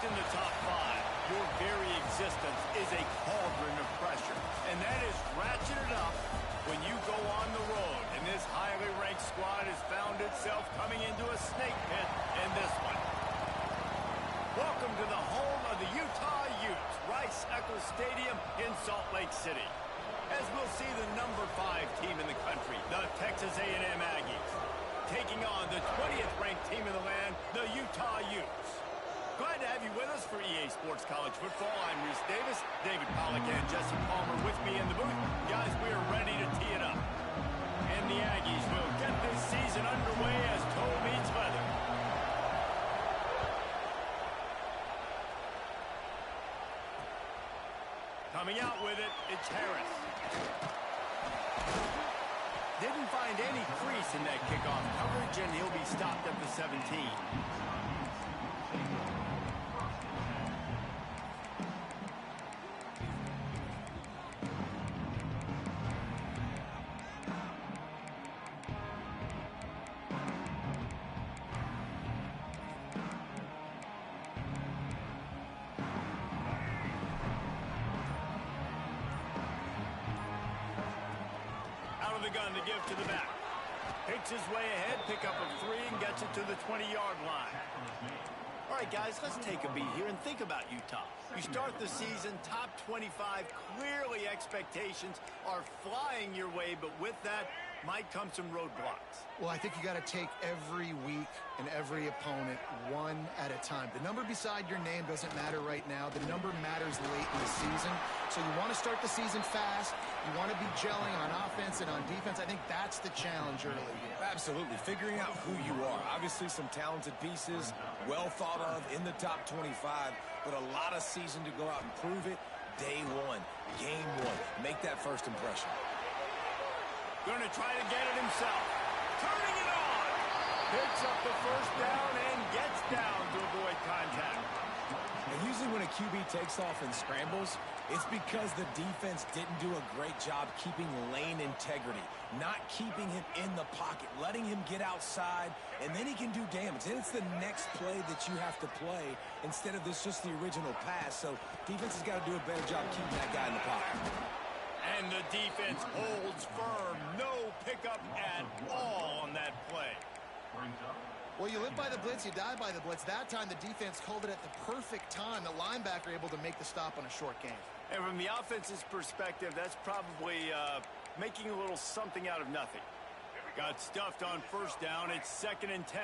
in the top five, your very existence is a cauldron of pressure. And that is ratcheted up when you go on the road. And this highly ranked squad has found itself coming into a snake pit in this one. Welcome to the home of the Utah Utes, Rice-Eccles Stadium in Salt Lake City. As we'll see the number 5 team in the country, the Texas A&M Aggies, taking on the 20th ranked team in the land, the Utah Utes. Glad to have you with us for EA Sports College Football. I'm Reese Davis, David Pollack and Jesse Palmer with me in the booth. Guys, we are ready to tee it up. And the Aggies will get this season underway as toe meets leather. Coming out with it, it's Harris. Didn't find any crease in that kickoff coverage, and he'll be stopped at the 17. The gun to give to the back. Picks his way ahead, pick up a 3, and gets it to the 20-yard line. All right, guys, let's take a beat here and think about Utah. You start the season top 25. Clearly, expectations are flying your way, but with that might come some roadblocks. Well, I think you got to take every week and every opponent one at a time. The number beside your name doesn't matter right now. The number matters late in the season. So you want to start the season fast. You want to be gelling on offense and on defense. I think that's the challenge early here. Absolutely. Figuring out who you are. Obviously, some talented pieces, well thought of in the top 25, but a lot of season to go out and prove it. Day one, game one. Make that first impression. Going to try to get it himself. Turning it on. Picks up the first down and gets down to avoid contact. And usually when a QB takes off and scrambles, it's because the defense didn't do a great job keeping lane integrity, not keeping him in the pocket, letting him get outside, and then he can do damage. Then it's the next play that you have to play instead of this just the original pass. So defense has got to do a better job keeping that guy in the pocket. And the defense holds firm. No pickup at all on that play. Well, you live by the blitz, you die by the blitz. That time, the defense called it at the perfect time. The linebacker able to make the stop on a short game. And from the offense's perspective, that's probably making a little something out of nothing. Got stuffed on first down. It's 2nd and 10.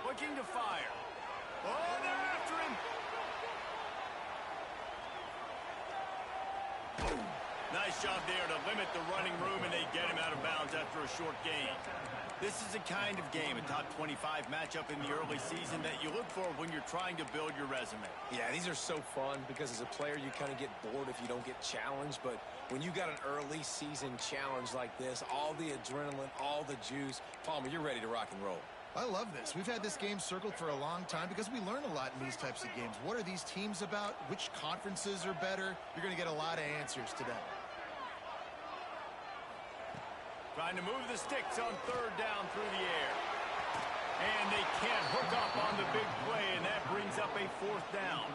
Looking to fire. Oh, they're after him. Nice job there to limit the running room, and they get him out of bounds after a short gain. This is the kind of game, a top 25 matchup in the early season, that you look for when you're trying to build your resume. Yeah, these are so fun because as a player, you kind of get bored if you don't get challenged. But when you got an early season challenge like this, all the adrenaline, all the juice, Palmer, you're ready to rock and roll. I love this. We've had this game circled for a long time because we learn a lot in these types of games. What are these teams about? Which conferences are better? You're going to get a lot of answers today. Trying to move the sticks on 3rd down through the air. And they can't hook up on the big play, and that brings up a 4th down.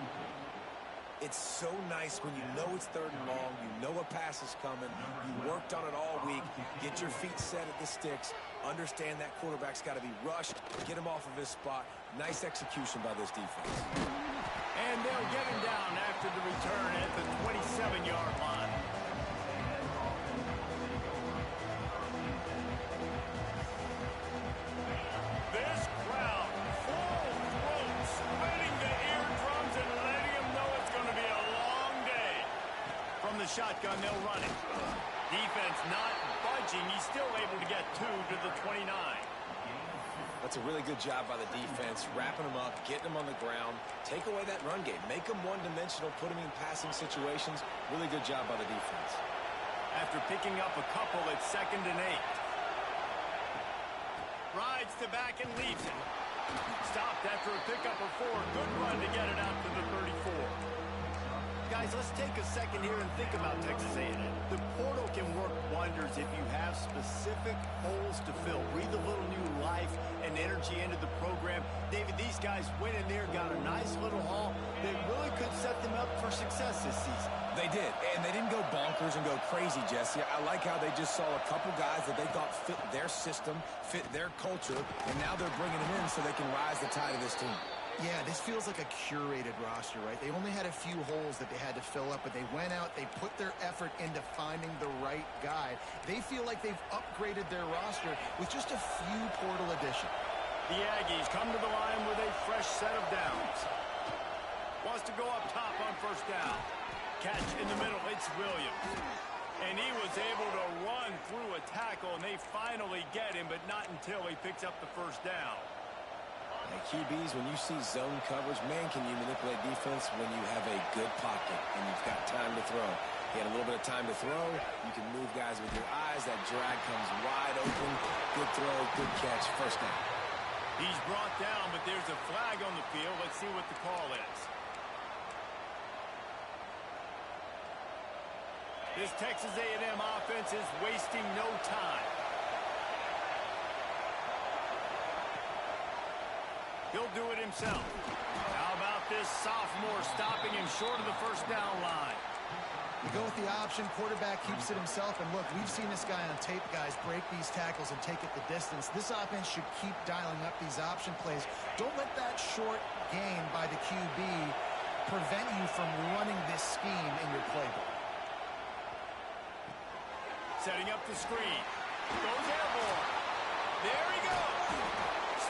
It's so nice when you know it's 3rd and long, you know a pass is coming, you worked on it all week, get your feet set at the sticks, understand that quarterback's got to be rushed, get him off of his spot. Nice execution by this defense. And they'll get him down after the return at the 27-yard line. This crowd, full throat, spreading the eardrums and letting them know it's going to be a long day. From the shotgun, they'll run it. Defense not budging. He's still able to get 2 to the 29. That's a really good job by the defense, wrapping them up, getting them on the ground, take away that run game, make them one-dimensional, put them in passing situations. Really good job by the defense. After picking up a couple, it's 2nd and 8. Rides to back and leaves it. Stopped after a pickup of 4. Good run to get it out to the 34. Guys, Guys, let's take a second here and think about Texas A&M. The portal can work wonders if you have specific holes to fill. Breathe a little new life and energy into the program. David, these guys went in there, got a nice little haul that really could set them up for success this season. They did, and they didn't go bonkers and go crazy, Jesse. I like how they just saw a couple guys that they thought fit their system, fit their culture, and now they're bringing them in so they can rise the tide of this team. Yeah, this feels like a curated roster, right? They only had a few holes that they had to fill up, but they went out, they put their effort into finding the right guy. They feel like they've upgraded their roster with just a few portal additions. The Aggies come to the line with a fresh set of downs. Wants to go up top on first down. Catch in the middle, it's Williams. And he was able to run through a tackle, and they finally get him, but not until he picks up the first down. And QBs, when you see zone coverage, man, can you manipulate defense when you have a good pocket and you've got time to throw. He had a little bit of time to throw. You can move guys with your eyes. That drag comes wide open. Good throw, good catch, first down. He's brought down, but there's a flag on the field. Let's see what the call is. This Texas A&M offense is wasting no time. He'll do it himself. How about this sophomore stopping him short of the first down line? You go with the option, quarterback keeps it himself, and look, we've seen this guy on tape, guys, break these tackles and take it the distance. This offense should keep dialing up these option plays. Don't let that short gain by the QB prevent you from running this scheme in your playbook. Setting up the screen. Goes airborne. There he goes.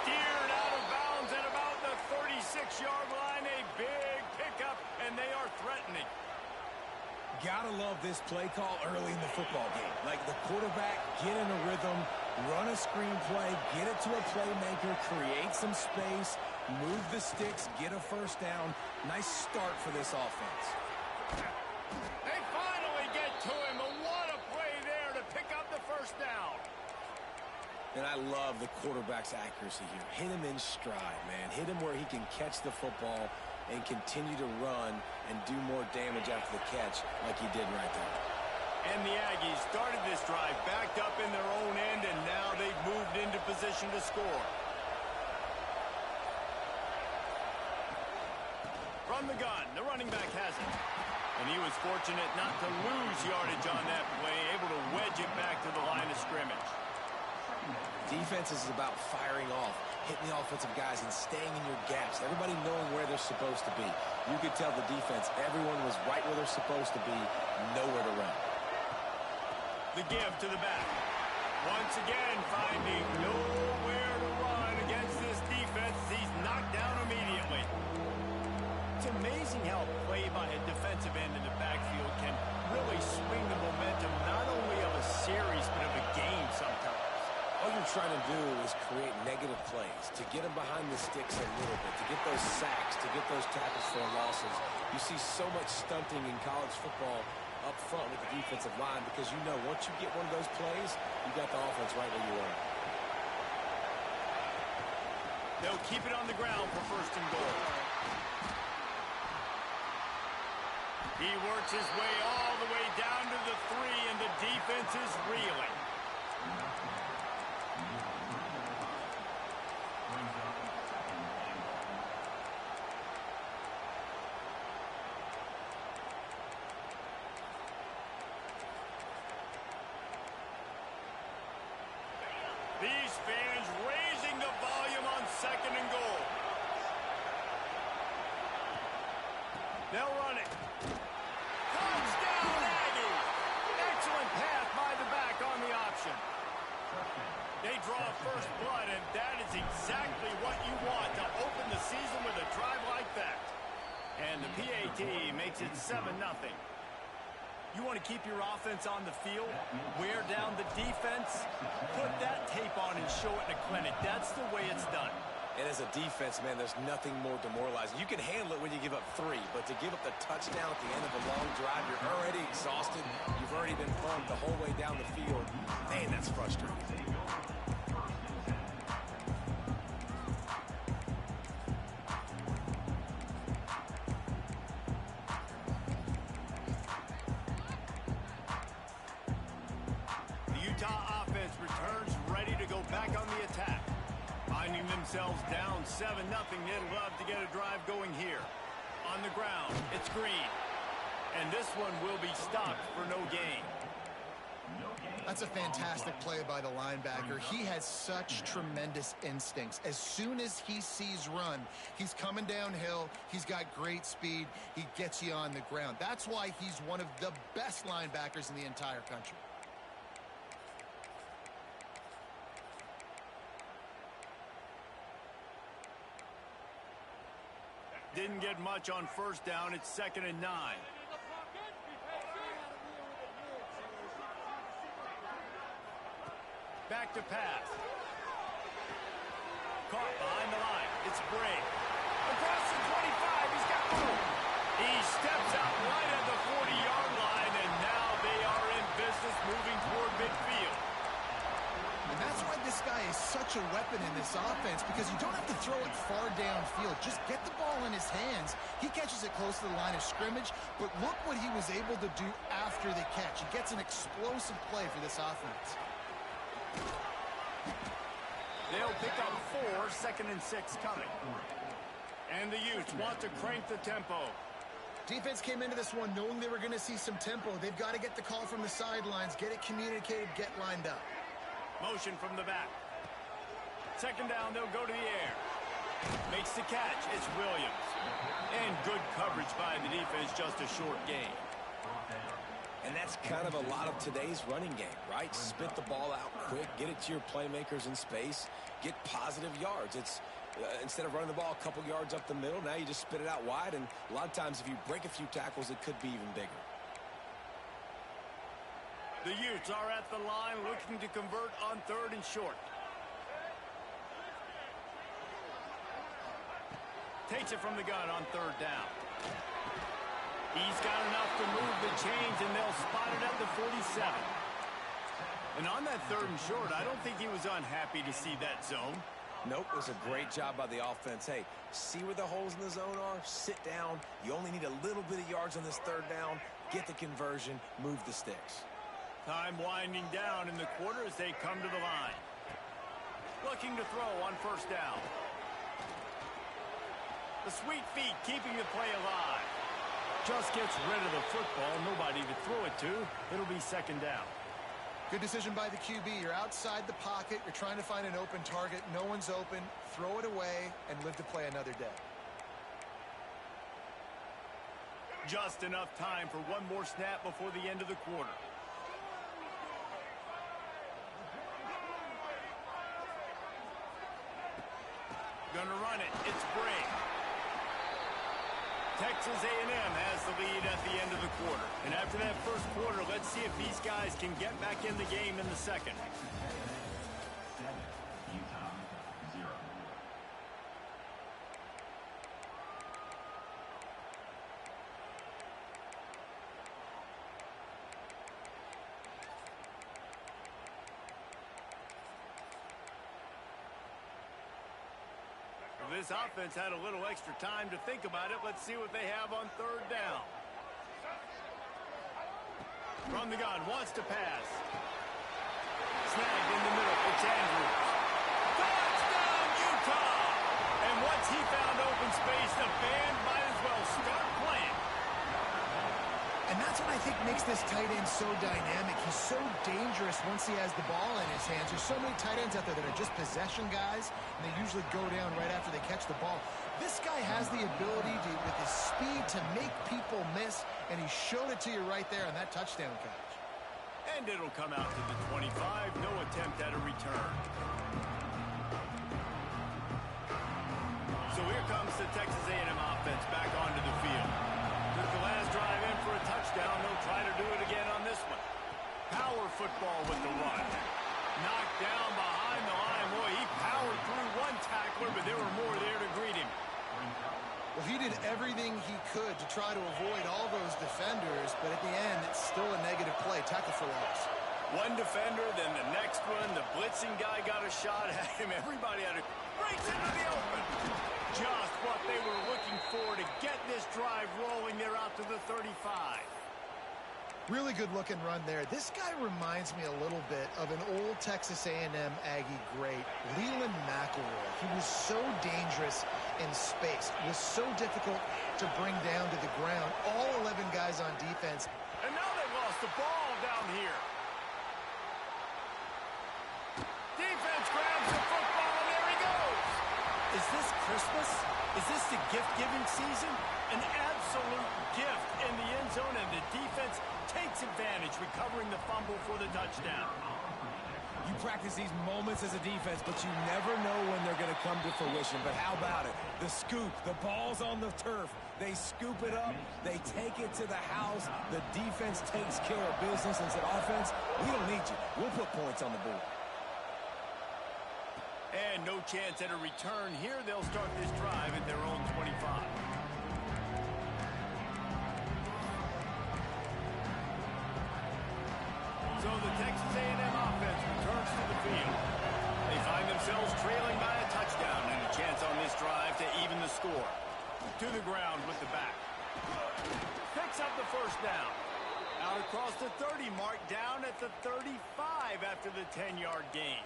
Steered out of bounds at about the 36-yard line. A big pickup, and they are threatening. Gotta love this play call early in the football game. Like the quarterback, get in a rhythm, run a screen play, get it to a playmaker, create some space, move the sticks, get a first down. Nice start for this offense. They finally get to him, but what a play there to pick up the first down. And I love the quarterback's accuracy here. Hit him in stride, man. Hit him where he can catch the football and continue to run and do more damage after the catch like he did right there. And the Aggies started this drive backed up in their own end, and now they've moved into position to score. From the gun, the running back has it. And he was fortunate not to lose yardage on that play, able to wedge it back to the line of scrimmage. Defense is about firing off, hitting the offensive guys and staying in your gaps. Everybody knowing where they're supposed to be. You could tell the defense, everyone was right where they're supposed to be, nowhere to run. The give to the back. Once again, finding nowhere to run against this defense. He's knocked down immediately. It's amazing how a play by a defensive end in the backfield can really swing the momentum not only of a series but of a game sometimes. All you're trying to do is create negative plays, to get them behind the sticks a little bit, to get those sacks, to get those tackles for losses. You see so much stunting in college football up front with the defensive line because you know once you get one of those plays, you got the offense right where you want it. They'll keep it on the ground for first and goal. He works his way all the way down to the 3, and the defense is reeling. These fans raising the volume on second and goal. They'll run it. Touchdown, Aggies! Excellent pass by the back on the option. They draw first blood, and that is exactly what you want to open the season with a drive like that. And the PAT makes it 7-0. You want to keep your offense on the field, wear down the defense, put that tape on and show it in a clinic. That's the way it's done. And as a defense, man, there's nothing more demoralizing. You can handle it when you give up 3, but to give up the touchdown at the end of a long drive, you're already exhausted. You've already been pumped the whole way down the field. Man, that's frustrating. Utah offense returns ready to go back on the attack. Finding themselves down 7-0, they'd love to get a drive going here. On the ground, it's Green. And this one will be stopped for no gain. That's a fantastic play by the linebacker. He has such tremendous instincts. As soon as he sees run, he's coming downhill. He's got great speed. He gets you on the ground. That's why he's one of the best linebackers in the entire country. Didn't get much on first down. It's 2nd and 9. Back to pass. Caught behind the line. It's Bray. Across the 25. He's got room. He steps out right at the 40-yard line, and now they are in business moving toward midfield. And that's why this guy is such a weapon in this offense, because you don't have to throw it far downfield. Just get the ball in his hands. He catches it close to the line of scrimmage, but look what he was able to do after the catch. He gets an explosive play for this offense. They'll pick up 4, 2nd and 6 coming. And the Utes want to crank the tempo. Defense came into this one knowing they were going to see some tempo. They've got to get the call from the sidelines, get it communicated, get lined up. Motion from the back. 2nd down, they'll go to the air. Makes the catch. It's Williams. And good coverage by the defense, just a short gain. And that's kind of a lot of today's running game, right? Spit the ball out quick, get it to your playmakers in space, get positive yards. It's instead of running the ball a couple yards up the middle, now you just spit it out wide, and a lot of times if you break a few tackles, it could be even bigger. The Utes are at the line looking to convert on 3rd and short. Takes it from the gun on 3rd down. He's got enough to move the chains, and they'll spot it at the 47. And on that 3rd and short, I don't think he was unhappy to see that zone. Nope, it was a great job by the offense. Hey, see where the holes in the zone are? Sit down. You only need a little bit of yards on this 3rd down. Get the conversion. Move the sticks. Time winding down in the quarter as they come to the line. Looking to throw on 1st down. The sweet feet keeping the play alive. Just gets rid of the football. Nobody to throw it to. It'll be 2nd down. Good decision by the QB. You're outside the pocket. You're trying to find an open target. No one's open. Throw it away and live to play another day. Just enough time for one more snap before the end of the quarter. Gonna run it. It's Bray. Texas A&M has the lead at the end of the quarter. And after that first quarter, let's see if these guys can get back in the game in the second. This offense had a little extra time to think about it. Let's see what they have on 3rd down. From the gun, wants to pass. Snagged in the middle. It's Andrews. Touchdown, Utah! And once he found open space, the band might as well start playing. And that's what I think makes this tight end so dynamic. He's so dangerous once he has the ball in his hands. There's so many tight ends out there that are just possession guys, and they usually go down right after they catch the ball. This guy has the ability to, with his speed, to make people miss, and he showed it to you right there on that touchdown catch. And it'll come out to the 25. No attempt at a return. So here comes the Texas A&M offense back onto the field. Took the last drive in for a touchdown. They'll try to do it again on this one. Power football with the run. Knocked down behind the line. Boy, he powered through one tackler, but there were more there to greet him. Well, he did everything he could to try to avoid all those defenders, but at the end, it's still a negative play. Tackle for loss. One defender, then the next one. The blitzing guy got a shot at him. Everybody had a breaks into the open. Just what they were looking for to get this drive rolling. They're out to the 35. Really good-looking run there. This guy reminds me a little bit of an old Texas A&M Aggie great, Leland McElroy. He was so dangerous in space. It was so difficult to bring down to the ground. All 11 guys on defense. And now they lost the ball down here. Defense grabs the football, and there he goes. Is this Christmas? Is this the gift-giving season? An absolute gift in the end zone, and the defense takes advantage, recovering the fumble for the touchdown. You practice these moments as a defense, but you never know when they're going to come to fruition. But how about it? The scoop, the ball's on the turf. They scoop it up. They take it to the house. The defense takes care of business and said, offense, we don't need you. We'll put points on the board. And no chance at a return here. They'll start this drive at their own 25. So the Texas A&M offense returns to the field. They find themselves trailing by a touchdown and a chance on this drive to even the score. To the ground with the back. Picks up the first down. Out across the 30 mark, down at the 35 after the 10-yard gain.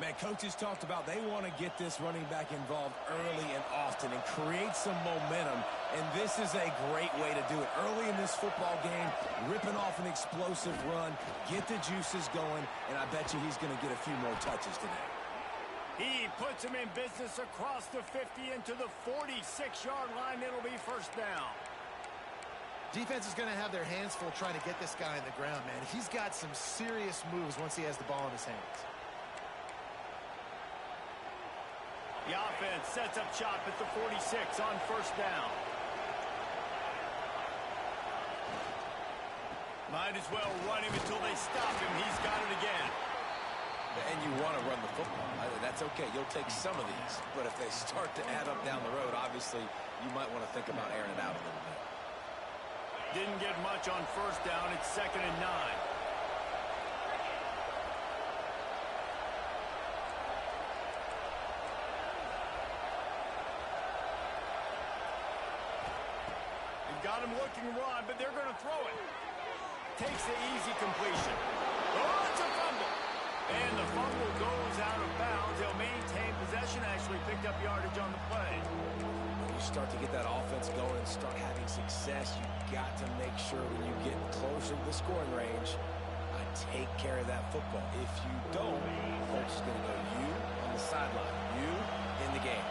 Man, coaches talked about they want to get this running back involved early and often and create some momentum, and this is a great way to do it. Early in this football game, ripping off an explosive run, get the juices going, and I bet you he's going to get a few more touches today. He puts him in business across the 50 into the 46-yard line. It'll be first down. Defense is going to have their hands full trying to get this guy in the ground, man. He's got some serious moves once he has the ball in his hands. The offense sets up shop at the 46 on first down. Might as well run him until they stop him. He's got it again. And you want to run the football. That's okay. You'll take some of these. But if they start to add up down the road, obviously, you might want to think about airing it out a little bit. Didn't get much on first down. It's 2nd and 9. Got him looking run, but they're going to throw it. Takes the easy completion. Oh, it's a fumble. And the fumble goes out of bounds. They'll maintain possession. Actually picked up yardage on the play. When you start to get that offense going and start having success, you've got to make sure when you get closer to the scoring range, take care of that football. If you don't, coach is going to go you on the sideline, you in the game.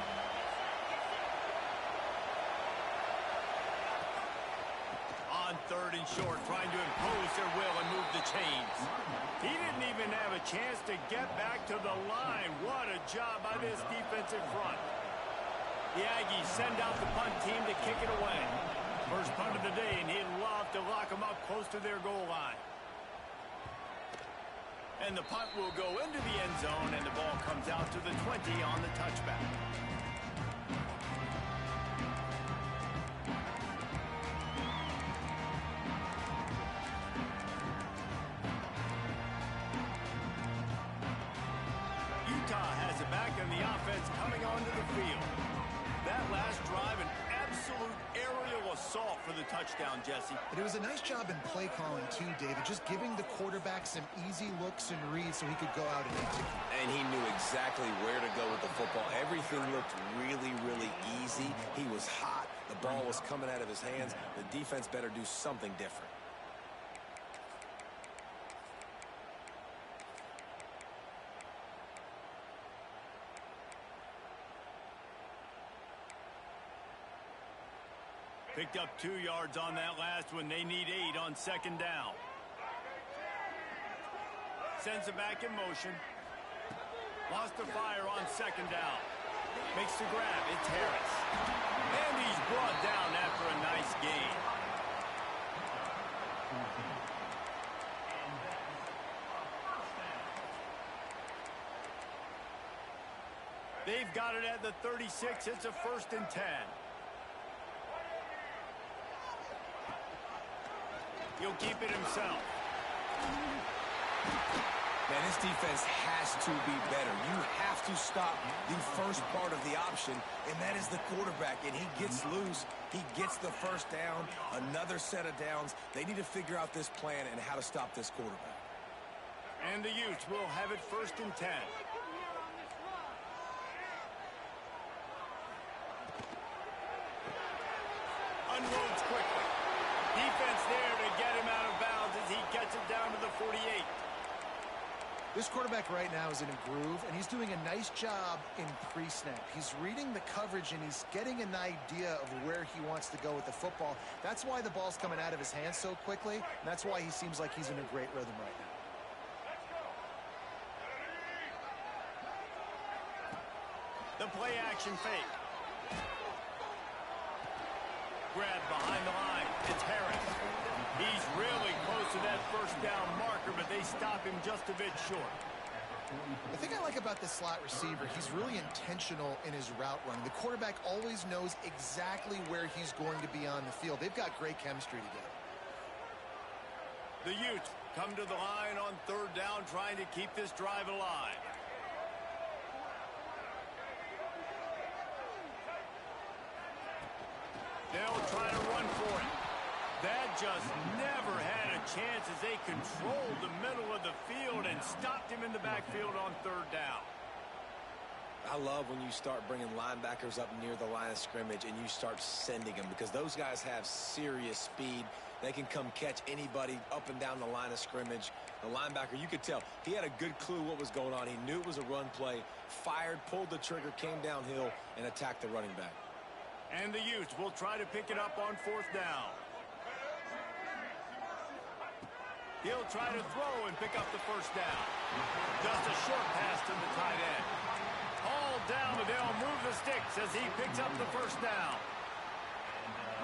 On 3rd and short, trying to impose their will and move the chains. He didn't even have a chance to get back to the line. What a job by this defensive front. The Aggies send out the punt team to kick it away. First punt of the day, and he'd love to lock them up close to their goal line. And the punt will go into the end zone, and the ball comes out to the 20 on the touchback. Utah has it back, and the offense coming onto the field. That last drive, an absolute aerial assault for the touchdown, Jesse. But it was a nice job in play calling, too, David. Just giving the quarterback some easy looks and reads so he could go out and execute. And he knew exactly where to go with the football. Everything looked really, really easy. He was hot. The ball was coming out of his hands. The defense better do something different. Picked up 2 yards on that last one. They need 8 on 2nd down. Sends it back in motion. Lost the fire on 2nd down. Makes the grab. It's Harris. And he's brought down after a nice gain. They've got it at the 36. It's a 1st and 10. He'll keep it himself. Man, this defense has to be better. You have to stop the first part of the option, and that is the quarterback. And he gets loose. He gets the first down, another set of downs. They need to figure out this plan and how to stop this quarterback. And the Utes will have it 1st and 10. Unloads quickly. Defense there to get him out of bounds as he gets it down to the 48. This quarterback right now is in a groove, and he's doing a nice job in pre-snap. He's reading the coverage, and he's getting an idea of where he wants to go with the football. That's why the ball's coming out of his hands so quickly, and that's why he seems like he's in a great rhythm right now. The play action fake. Grab behind the line. It's Harris. He's really close to that first down marker, but they stop him just a bit short. The thing I like about this slot receiver, he's really intentional in his route running. The quarterback always knows exactly where he's going to be on the field. They've got great chemistry together. The Utes come to the line on 3rd down, trying to keep this drive alive. They'll try to run for it. That just never had a chance as they controlled the middle of the field and stopped him in the backfield on 3rd down. I love when you start bringing linebackers up near the line of scrimmage and you start sending them, because those guys have serious speed. They can come catch anybody up and down the line of scrimmage. The linebacker, you could tell, he had a good clue what was going on. He knew it was a run play, fired, pulled the trigger, came downhill, and attacked the running back. And the Utes will try to pick it up on 4th down. He'll try to throw and pick up the first down. Just a short pass to the tight end. Hauled down, but they'll move the sticks as he picks up the first down.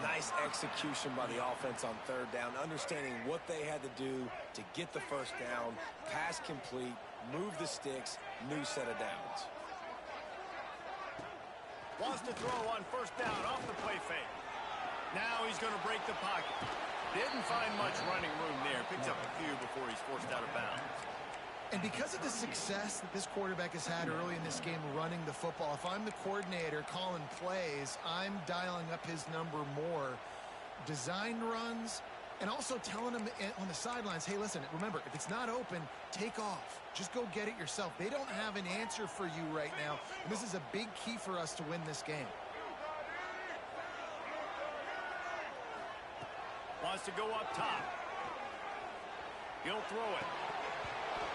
Nice execution by the offense on 3rd down, understanding what they had to do to get the first down, pass complete, move the sticks, new set of downs. Wants to throw on 1st down off the play fake. Now he's going to break the pocket. Didn't find much running room there. Picks up a few before he's forced out of bounds. And because of the success that this quarterback has had early in this game running the football, if I'm the coordinator calling plays, I'm dialing up his number more. Design runs, and also telling him on the sidelines, hey, listen, remember, if it's not open, take off. Just go get it yourself. They don't have an answer for you right now, and this is a big key for us to win this game. Wants to go up top. He'll throw it.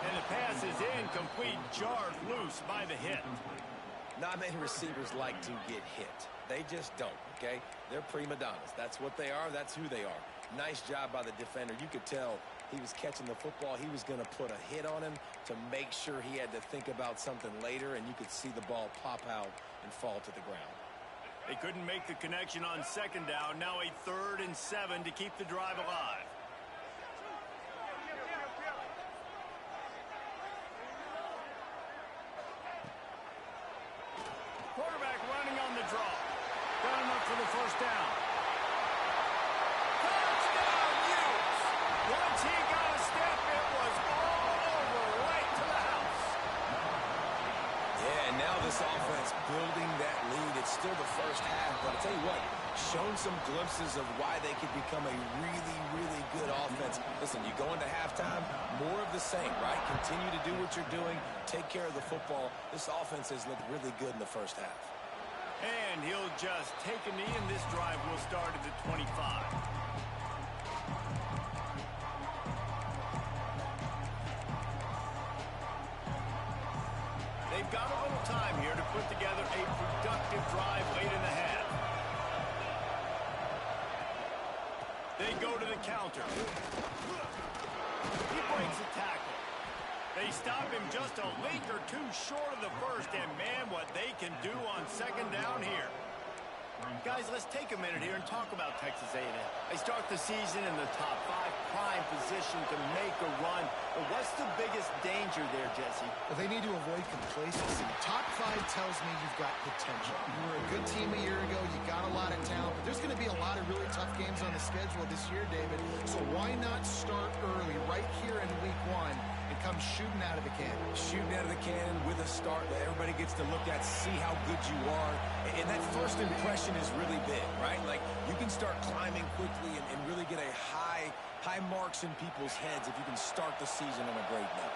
And the pass is incomplete, jarred loose by the hit. Not many receivers like to get hit. They just don't, okay? They're prima donnas. That's what they are. That's who they are. Nice job by the defender. You could tell he was catching the football. He was going to put a hit on him to make sure he had to think about something later, and you could see the ball pop out and fall to the ground. They couldn't make the connection on 2nd down. Now a 3rd and 7 to keep the drive alive. Quarterback running on the draw. Got him up for the first down. Touchdown, Utes! Once he got a step, it was all over, right to the house. Yeah, and now this offense building that lead. It's still the first half, but I'll tell you what, shown some glimpses of why they could become a really, really good offense. Listen, you go into halftime, more of the same, right? Continue to do what you're doing, take care of the football. This offense has looked really good in the first half. And he'll just take a knee, and this drive will start at the 25. They've got a little time here to put together a productive drive late in the half. They go to the counter. He breaks a tackle. They stop him just a link or two short of the first, and man, what they can do on 2nd down here. Guys, let's take a minute here and talk about Texas A&M. They start the season in the top 5, prime position to make a run. But what's the biggest danger there, Jesse? Well, they need to avoid complacency. Top 5 tells me you've got potential. You were a good team a year ago. You got a lot of talent. But there's going to be a lot of really tough games on the schedule this year, David. So why not start early right here in week 1 It comes shooting out of the cannon. Shooting out of the cannon with a start that everybody gets to look at, see how good you are. And that first impression is really big, right? Like, you can start climbing quickly and really get a high marks in people's heads if you can start the season on a great note.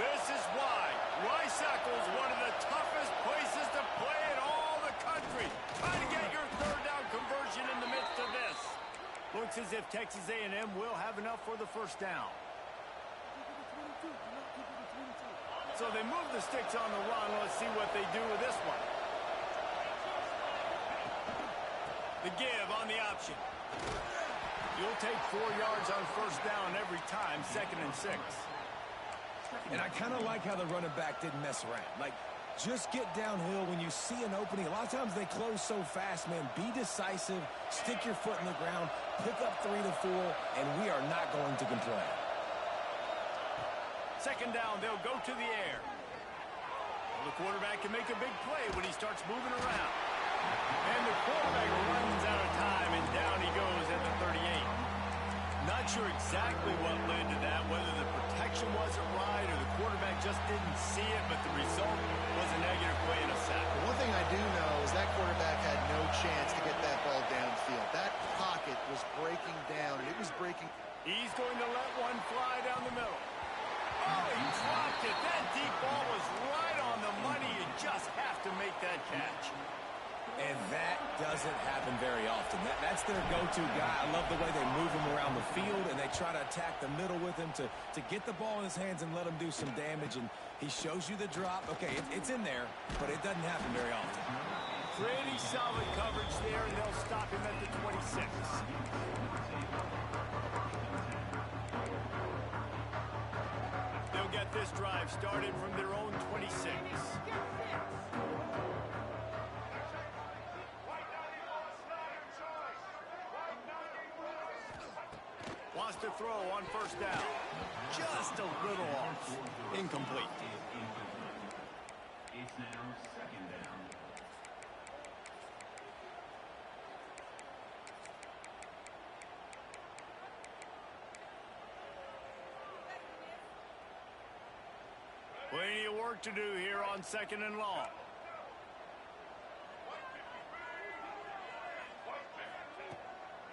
This is why Rice-Eccles is one of the toughest places to play in all the country. Try to get your third down conversion in the midst of this. Looks as if Texas A&M will have enough for the first down. So they move the sticks on the run. Let's see what they do with this one. The give on the option. You'll take 4 yards on first down every time, 2nd and 6. And I kind of like how the running back didn't mess around. Like, just get downhill when you see an opening. A lot of times they close so fast, man. Be decisive, stick your foot in the ground, pick up 3 to 4, and we are not going to complain. 2nd down, they'll go to the air. Well, the quarterback can make a big play when he starts moving around. And the quarterback runs out of time, and down he goes at the 38. Not sure exactly what led to that, whether the protection wasn't right or the quarterback just didn't see it, but the result was a negative play and a sack. One thing I do know is that quarterback had no chance to get that ball downfield. That pocket was breaking down, and it was breaking. He's going to let one fly down the middle. Oh, he dropped it. That deep ball was right on the money. You just have to make that catch. And that doesn't happen very often. That's their go-to guy. I love the way they move him around the field, and they try to attack the middle with him to get the ball in his hands and let him do some damage. And he shows you the drop. Okay, it's in there, but it doesn't happen very often. Pretty solid coverage there, and they'll stop him at the 26. They'll get this drive started from their own 26. Wants to throw on first down. Just a little off. Incomplete. It's now 2nd down. Plenty of work to do here on 2nd and long.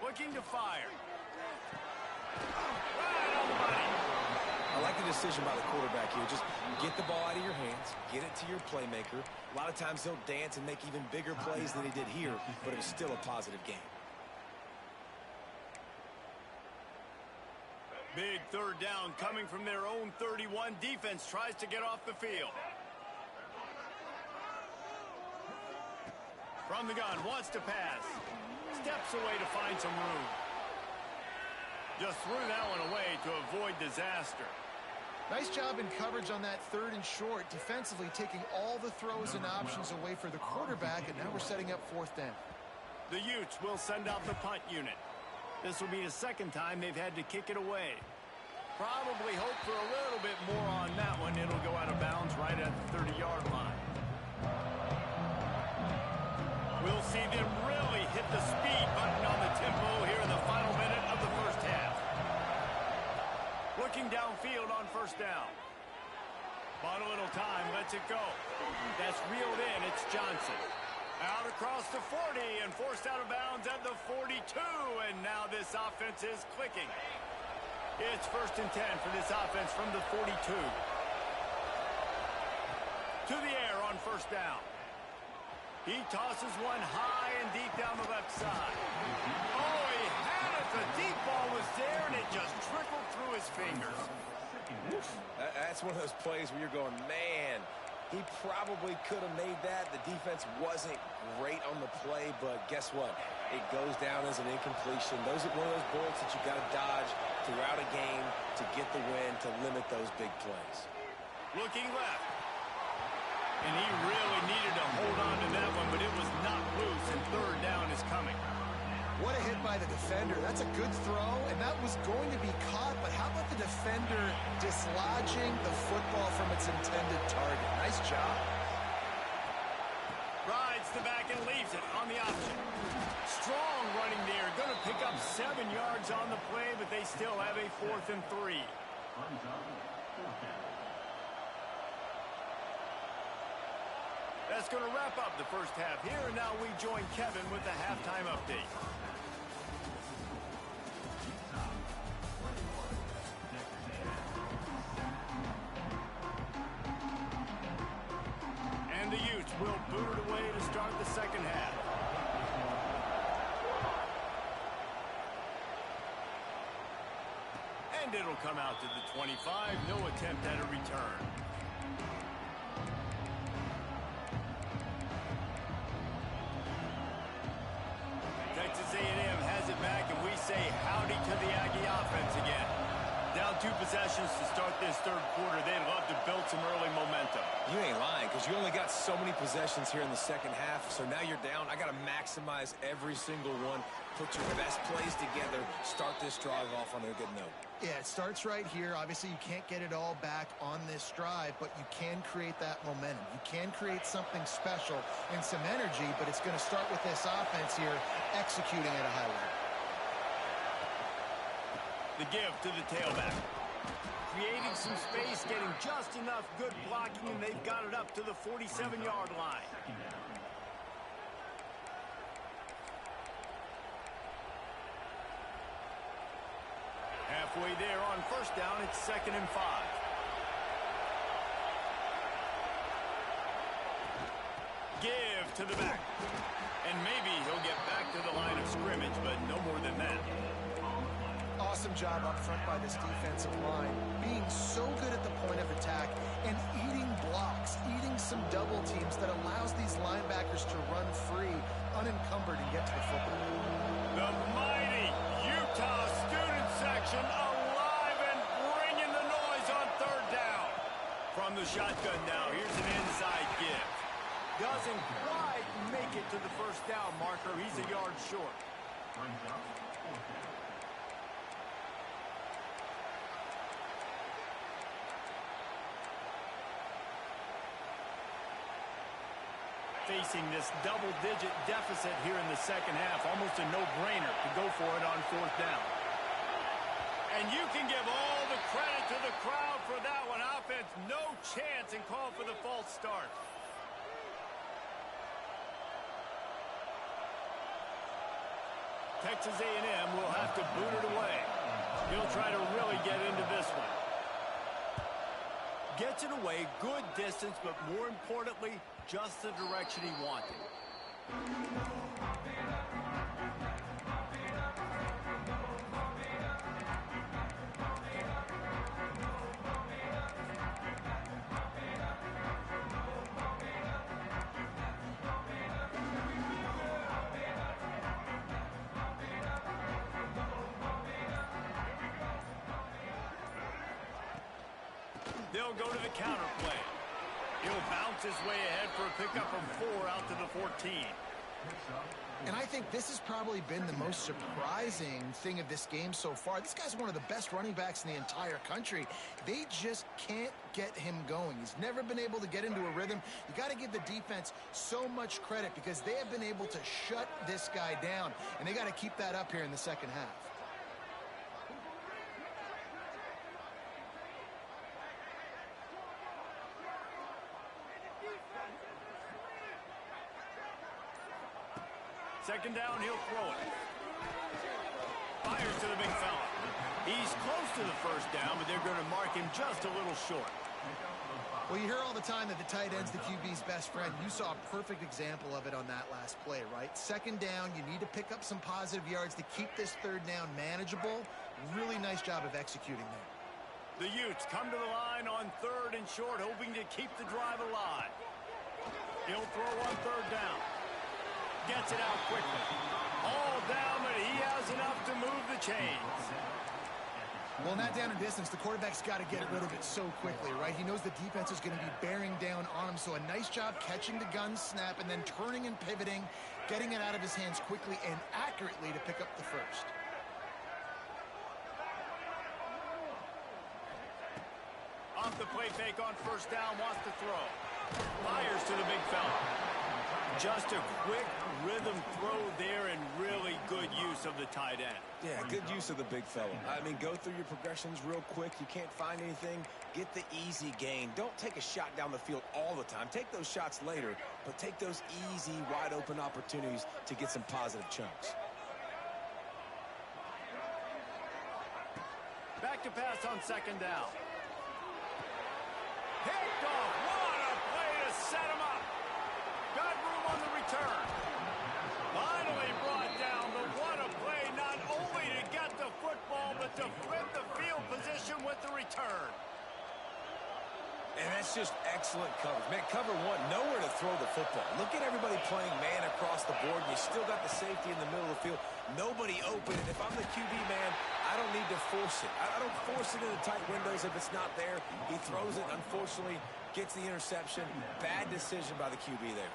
Looking to fire. Right on the money. I like the decision by the quarterback here. Just get the ball out of your hands, get it to your playmaker. A lot of times he'll dance and make even bigger plays than he did here, but it was still a positive game. Big 3rd down coming from their own 31. Defense tries to get off the field. From the gun, wants to pass. Steps away to find some room. Just threw that one away to avoid disaster. Nice job in coverage on that 3rd and short, defensively taking all the throws and options away for the quarterback, and now we're setting up 4th down. The Utes will send out the punt unit. This will be the 2nd time they've had to kick it away. Probably hope for a little bit more on that one. It'll go out of bounds right at the 30-yard line. We'll see them really hit the speed button on the tempo here in the final minute of the first half. Looking downfield on first down. Bought a little time, lets it go. That's reeled in, it's Johnson. Out across the 40 and forced out of bounds at the 42, and now this offense is clicking. It's 1st and 10 for this offense from the 42. To the air on first down. He tosses one high and deep down the left side. Oh, he had it. The deep ball was there, and it just trickled through his fingers. That's one of those plays where you're going, man, he probably could have made that. The defense wasn't great on the play, but guess what? It goes down as an incompletion. Those are one of those bullets that you got to dodge throughout a game to get the win, to limit those big plays. Looking left. And he really needed to hold on to that one, but it was not loose, and 3rd down is coming. What a hit by the defender. That's a good throw, and that was going to be caught, but how about the defender dislodging the football from its intended target? Nice job. Rides the back and leaves it on the option. Strong running there. Going to pick up 7 yards on the play, but they still have a 4th and 3. That's going to wrap up the first half here, and now we join Kevin with the halftime update. And the Utes will boot it away to start the second half. And it'll come out to the 25. No attempt at a return. Texas A&M has it back, and we say howdy to the Aggie offense again. Down 2 possessions to start this third quarter. They'd love to build some early momentum. You ain't lying, because you only got so many possessions here in the second half, so now you're down. I got to maximize every single one, put your best plays together, start this drive off on a good note. Yeah, it starts right here. Obviously, you can't get it all back on this drive, but you can create that momentum. You can create something special and some energy, but it's going to start with this offense here executing at a high level. The give to the tailback. Creating some space, getting just enough good blocking, and they've got it up to the 47-yard line. Halfway there on first down, it's 2nd and 5. Give to the back. And maybe he'll get back to the line of scrimmage, but no more than that. Awesome job up front by this defensive line, being so good at the point of attack and eating blocks, eating some double teams that allows these linebackers to run free, unencumbered, and get to the football. The mighty Utah student section alive and bringing the noise on third down. From the shotgun now, here's an inside give. Doesn't quite make it to the first down marker. He's a yard short. Facing this double-digit deficit here in the second half, almost a no-brainer to go for it on fourth down. And you can give all the credit to the crowd for that one. Offense, no chance, and call for the false start. Texas A&M will have to boot it away. He'll try to really get into this one. Gets it away, good distance, but more importantly, just the direction he wanted. They'll go to the counter play. He'll bounce his way ahead for a pickup of 4 out to the 14. And I think this has probably been the most surprising thing of this game so far. This guy's one of the best running backs in the entire country. They just can't get him going. He's never been able to get into a rhythm. You got to give the defense so much credit because they have been able to shut this guy down, and they got to keep that up here in the second half. Second down, he'll throw it. Fires to the big fella. He's close to the first down, but they're going to mark him just a little short. Well, you hear all the time that the tight end's the QB's best friend. You saw a perfect example of it on that last play, right? Second down, you need to pick up some positive yards to keep this third down manageable. Really nice job of executing there. The Utes come to the line on 3rd and short, hoping to keep the drive alive. He'll throw on 3rd down. Gets it out quickly. All down, but he has enough to move the chains. Well, in that down and distance, the quarterback's got to get rid of it so quickly, right? He knows the defense is going to be bearing down on him, so a nice job catching the gun snap and then turning and pivoting, getting it out of his hands quickly and accurately to pick up the first. Off the play fake on first down, wants to throw. Fires to the big fella. Just a quick rhythm throw there and really good use of the tight end. Yeah, good use of the big fella. I mean, go through your progressions real quick. You can't find anything, get the easy gain. Don't take a shot down the field all the time. Take those shots later, but take those easy, wide-open opportunities to get some positive chunks. Back to pass on second down. Picked off. What a play to set him up. Got room on the return. Finally brought down, but what a play, not only to get the football, but to flip the field position with the return. And that's just excellent coverage. Man, cover one, nowhere to throw the football. Look at everybody playing man across the board. You still got the safety in the middle of the field. Nobody open. And if I'm the QB, man, I don't need to force it. I don't force it into tight windows if it's not there. He throws it, unfortunately, gets the interception. Bad decision by the QB there.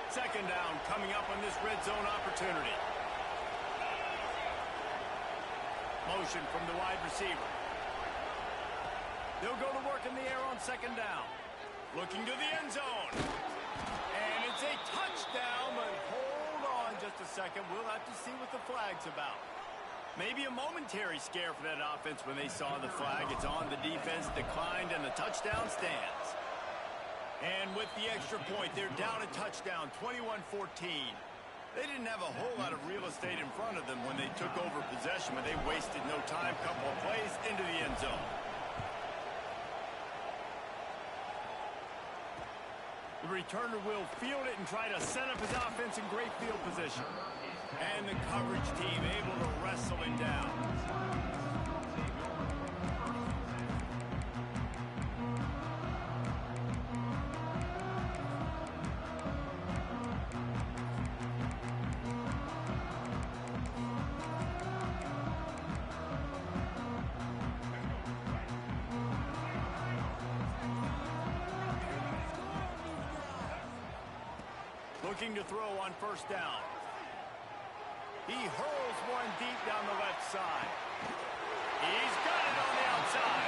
Second down coming up on this red zone opportunity. Motion from the wide receiver. They'll go to work in the air on second down. Looking to the end zone. And it's a touchdown, but hold on just a second. We'll have to see what the flag's about. Maybe a momentary scare for that offense when they saw the flag. It's on, the defense declined, and the touchdown stands. And with the extra point, they're down a touchdown, 21-14. They didn't have a whole lot of real estate in front of them when they took over possession, but they wasted no time. Couple of plays into the end zone. The returner will field it and try to set up his offense in great field position. And the coverage team able to wrestle him down. Looking to throw on first down. He hurls one deep down the left side. He's got it on the outside.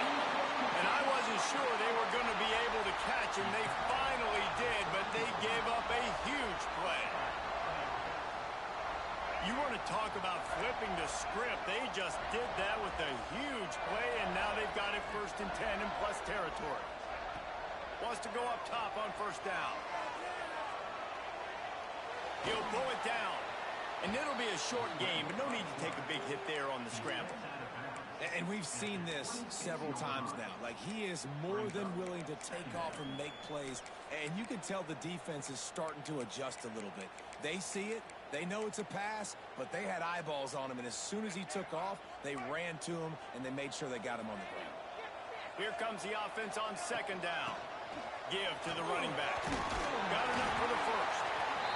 And I wasn't sure they were going to be able to catch him. They finally did, but they gave up a huge play. You want to talk about flipping the script. They just did that with a huge play, and now they've got it 1st and 10 in plus territory. Wants to go up top on first down. He'll pull it down. And it'll be a short game, but no need to take a big hit there on the scramble. And we've seen this several times now. Like, he is more than willing to take off and make plays. And you can tell the defense is starting to adjust a little bit. They see it. They know it's a pass, but they had eyeballs on him. And as soon as he took off, they ran to him, and they made sure they got him on the ground. Here comes the offense on second down. Give to the running back. Got enough for the first.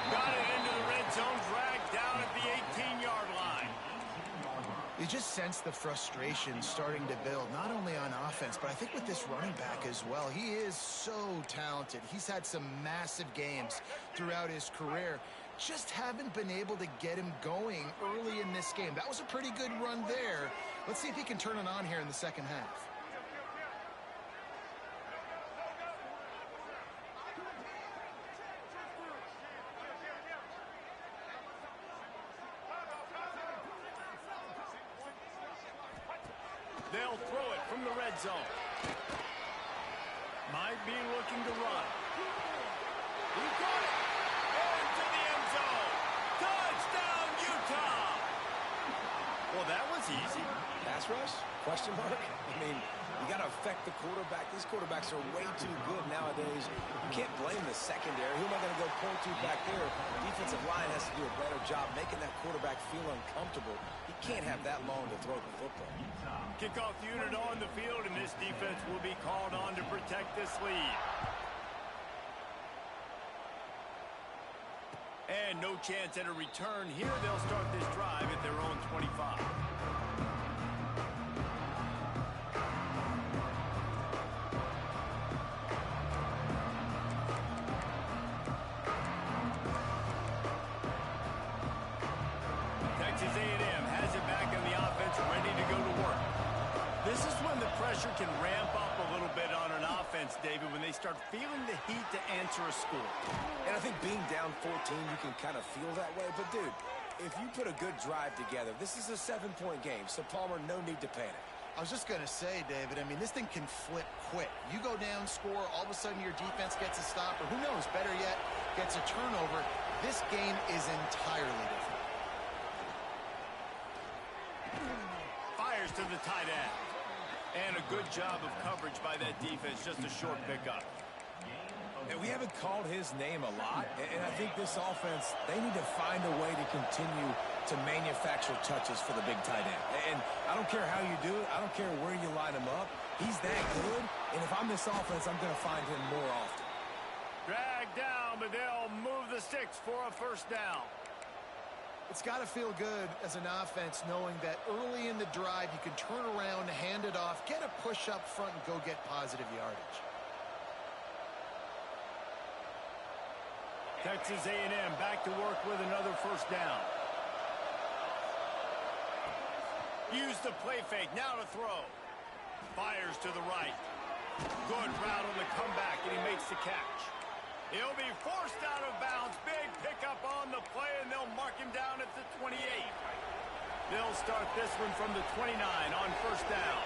Got it into the red zone, dragged down at the 18-yard line. You just sense the frustration starting to build, not only on offense, but I think with this running back as well. He is so talented. He's had some massive games throughout his career. Just haven't been able to get him going early in this game. That was a pretty good run there. Let's see if he can turn it on here in the second half. They'll throw it from the red zone. Might be looking to run. He got it. Into the end zone. Touchdown, Utah. Well, that was easy. Pass rush? Question mark? I mean, you got to affect the quarterback. These quarterbacks are way too good nowadays. You can't blame the secondary. Who am I going to go point to back there? Defensive line has to do a better job making that quarterback feel uncomfortable. He can't have that long to throw the football. Kickoff unit on the field, and this defense will be called on to protect this lead. And no chance at a return here. They'll start this drive at their own 25. Texas A&M has it back in the offense, ready to go to work. This is when the pressure can ramp up a little bit on an offense, David, when they start feeling the heat to answer a score. And I think being down 14, you can kind of feel that way. But, dude, If you put a good drive together, this is a 7-point game, so Palmer, no need to panic. I was just going to say, David, I mean, this thing can flip quick. You go down, score, all of a sudden your defense gets a stop, or who knows, better yet, gets a turnover. This game is entirely different. Fires to the tight end. And a good job of coverage by that defense, just a short pickup. And we haven't called his name a lot, and I think this offense, they need to find a way to continue to manufacture touches for the big tight end. And I don't care how you do it. I don't care where you line him up. He's that good, and if I'm this offense, I'm going to find him more often. Dragged down, but they'll move the sticks for a first down. It's got to feel good as an offense knowing that early in the drive you can turn around, hand it off, get a push up front, and go get positive yardage. Texas A&M back to work with another first down. Use the play fake, now to throw. Fires to the right. Good route on the comeback, and he makes the catch. He'll be forced out of bounds. Big pickup on the play, and they'll mark him down at the 28. They'll start this one from the 29 on first down.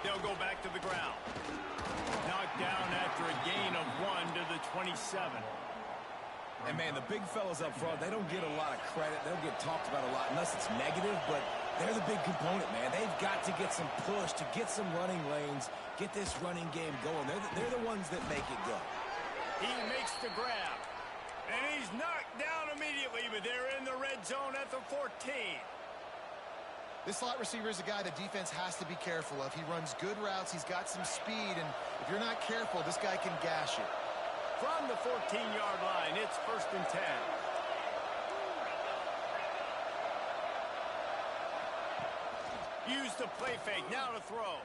They'll go back to the ground. Knocked down after a gain of 1 to the 27. And, man, the big fellas up front, they don't get a lot of credit. They don't get talked about a lot unless it's negative, but they're the big component, man. They've got to get some push, to get some running lanes, get this running game going. They're the ones that make it go. He makes the grab. And he's knocked down immediately, but they're in the red zone at the 14. This slot receiver is a guy the defense has to be careful of. He runs good routes. He's got some speed, and if you're not careful, this guy can gash you. From the 14-yard line, it's 1st and 10. Use the play fake, now to throw.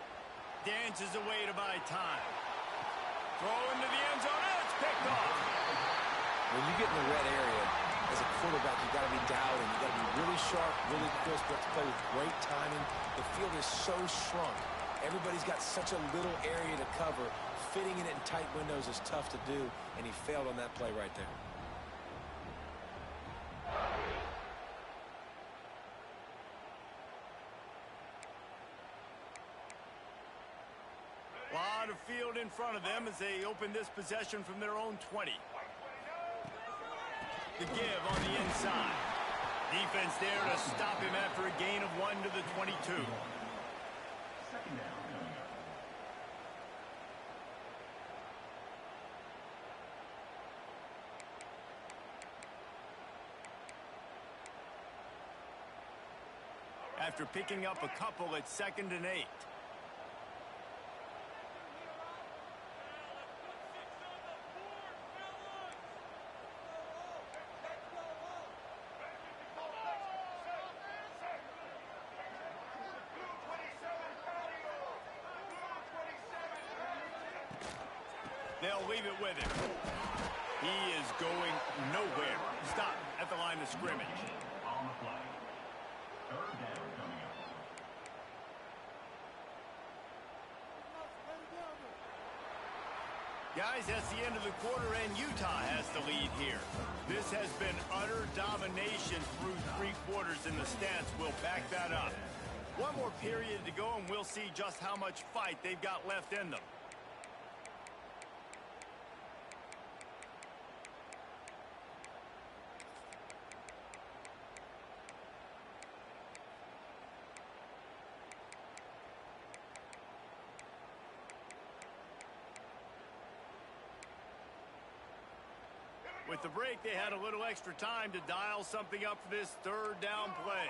Dances away to buy time. Throw into the end zone, and it's picked off. When you get in the red area, as a quarterback, you've got to be dialed in. You've got to be really sharp, really crisp. You have to play with great timing. The field is so shrunk. Everybody's got such a little area to cover. Fitting it in tight windows is tough to do, and he failed on that play right there. A lot of field in front of them as they open this possession from their own 20. The give on the inside. Defense there to stop him after a gain of 1 to the 22. Second down. After picking up a couple at 2nd and 8. They'll leave it with him. He is going nowhere. Stop at the line of scrimmage. On the play. Third down coming up. Guys, that's the end of the quarter, and Utah has the lead here. This has been utter domination through 3 quarters, and the stats will back that up. One more period to go, and we'll see just how much fight they've got left in them. With the break, they had a little extra time to dial something up for this 3rd down play.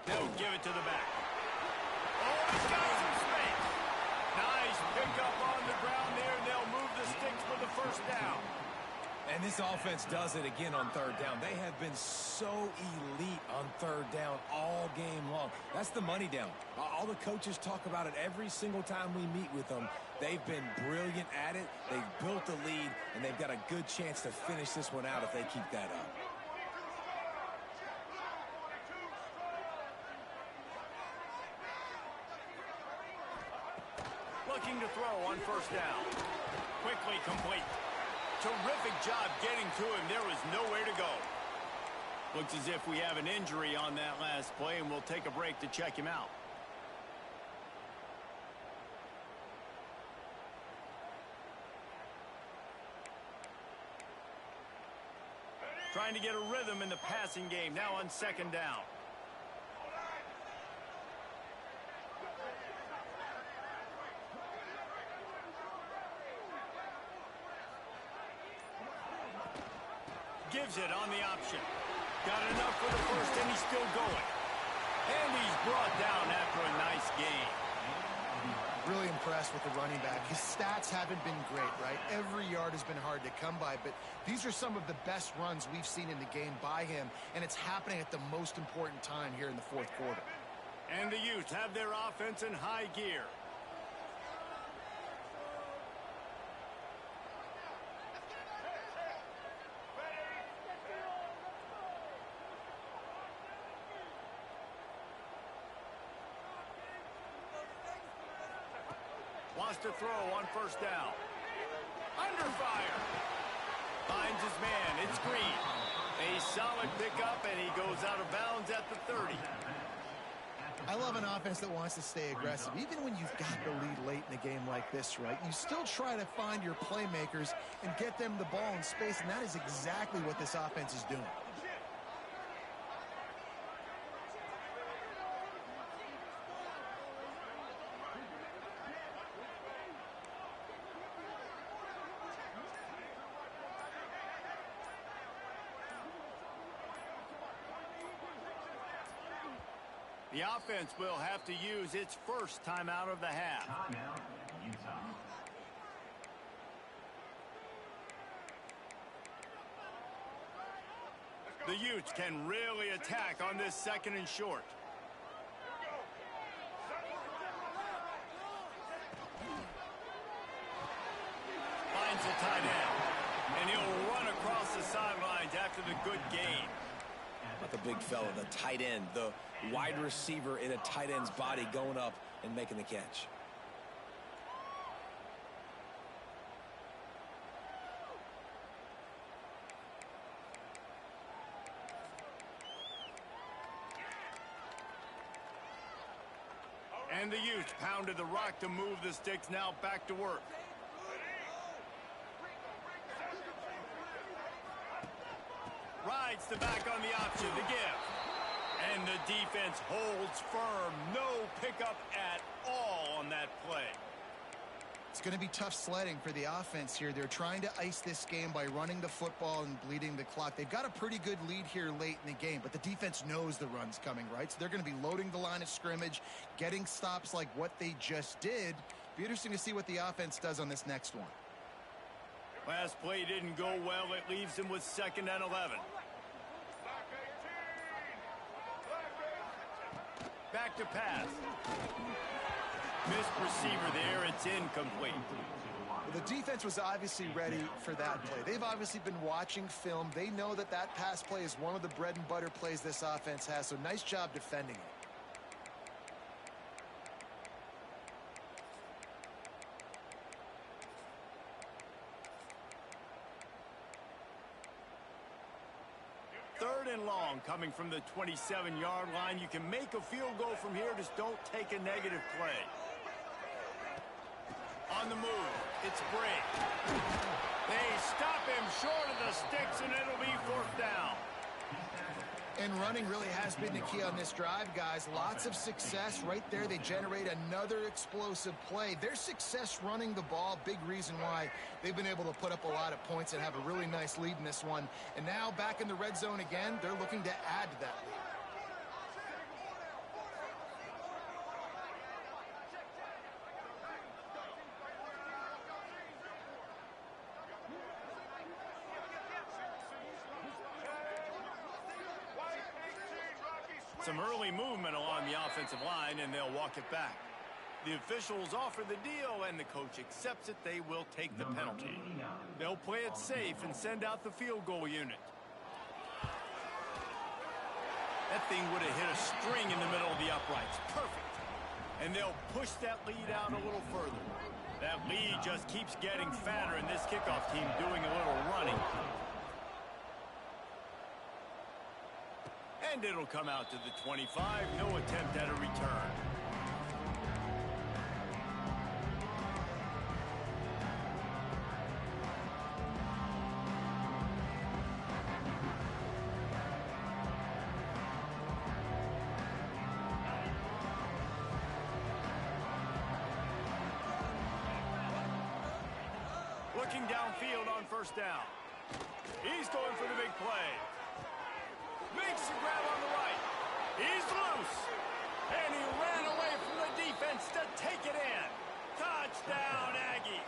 They'll give it to the back. Oh, he's got some space. Nice pickup on the ground there, and they'll move the sticks for the first down. And this offense does it again on 3rd down. They have been so elite on 3rd down all game long. That's the money down. All the coaches talk about it every single time we meet with them. They've been brilliant at it. They've built the lead, and they've got a good chance to finish this one out if they keep that up. Looking to throw on 1st down. Quickly complete. terrific job getting to him. There was nowhere to go. Looks as if we have an injury on that last play, and we'll take a break to check him out. Trying to get a rhythm in the passing game, now on second down. Gives it on the option. Got enough for the first, and he's still going. And he's brought down after a nice gain. Really impressed with the running back. His stats haven't been great, right? Every yard has been hard to come by, but these are some of the best runs we've seen in the game by him, and it's happening at the most important time here in the fourth quarter. And the Utes have their offense in high gear. Wants to throw on first down. Under fire. Finds his man. It's Green. A solid pickup, and he goes out of bounds at the 30. I love an offense that wants to stay aggressive. Even when you've got the lead late in a game like this, right, you still try to find your playmakers and get them the ball in space, and that is exactly what this offense is doing. The offense will have to use its first timeout of the half. Timeout, Utah. The Utes can really attack on this second and short. Finds the tight end. And he'll run across the sidelines after the good gain. Not the big fella, the tight end, the wide receiver in a tight end's body going up and making the catch. And the Utes pounded the rock to move the sticks, now back to work. Rides the back on the option, the give. And the defense holds firm. No pickup at all on that play. It's going to be tough sledding for the offense here. They're trying to ice this game by running the football and bleeding the clock. They've got a pretty good lead here late in the game, but the defense knows the run's coming, right? So they're going to be loading the line of scrimmage, getting stops like what they just did. Be interesting to see what the offense does on this next one. Last play didn't go well. It leaves him with 2nd and 11. Back to pass. Missed receiver there. It's incomplete. Well, the defense was obviously ready for that play. They've obviously been watching film. They know that that pass play is one of the bread and butter plays this offense has, so nice job defending it. Third and long coming from the 27-yard line. You can make a field goal from here. Just don't take a negative play. On the move, it's Brake. They stop him short of the sticks, and it'll be 4th down. And running really has been the key on this drive, guys. Lots of success right there. They generate another explosive play. Their success running the ball, big reason why they've been able to put up a lot of points and have a really nice lead in this one. And now back in the red zone again, they're looking to add to that lead. Some early movement along the offensive line, and they'll walk it back. The officials offer the deal, and the coach accepts it. They will take the penalty. They'll play it safe and send out the field goal unit. That thing would have hit a string in the middle of the uprights. Perfect. And they'll push that lead out a little further. That lead just keeps getting fatter, and this kickoff team doing a little running. And it'll come out to the 25. No attempt at a return. Looking downfield on first down. He's going for the big play. Makes the grab on the right. He's loose. And he ran away from the defense to take it in. Touchdown, Aggie.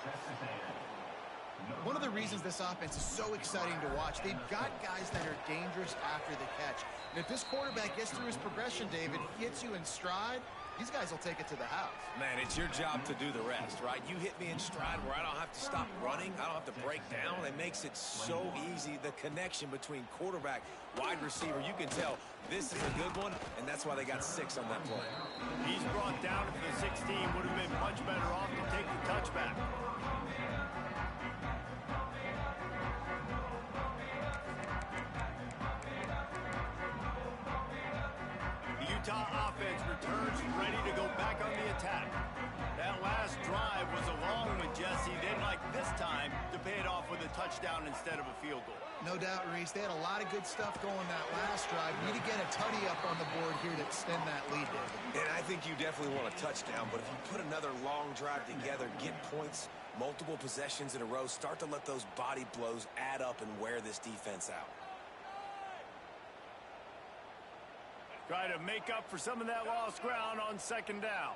One of the reasons this offense is so exciting to watch, they've got guys that are dangerous after the catch. And if this quarterback gets through his progression, David, hits you in stride, these guys will take it to the house. Man, it's your job to do the rest, right? You hit me in stride where I don't have to stop running. I don't have to break down. It makes it so easy, the connection between quarterback, wide receiver. You can tell this is a good one, and that's why they got 6 on that play. He's brought down to the 16. Would have been much better off to take the touchback. Utah offense returns ready to go back on the attack. That last drive was a long one, Jesse. They'd like this time to pay it off with a touchdown instead of a field goal. No doubt, Reese. They had a lot of good stuff going that last drive. Need to get a tutty up on the board here to extend that lead, David. And I think you definitely want a touchdown, but if you put another long drive together, get points, multiple possessions in a row, start to let those body blows add up and wear this defense out. Try to make up for some of that lost ground on second down.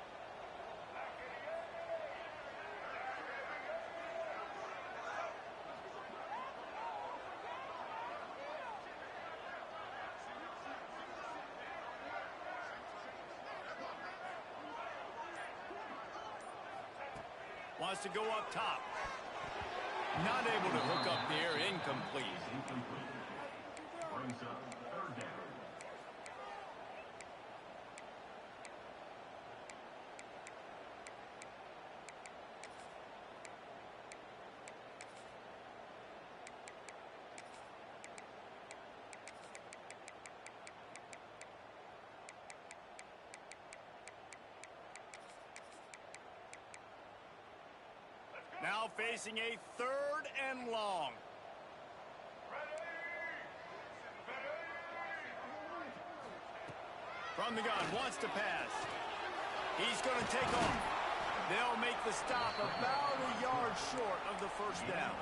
Wants to go up top. Not able to hook up there. Incomplete. Brings up third down. Now facing a 3rd and long. From the gun, wants to pass. He's going to take off. They'll make the stop about a yard short of the first down.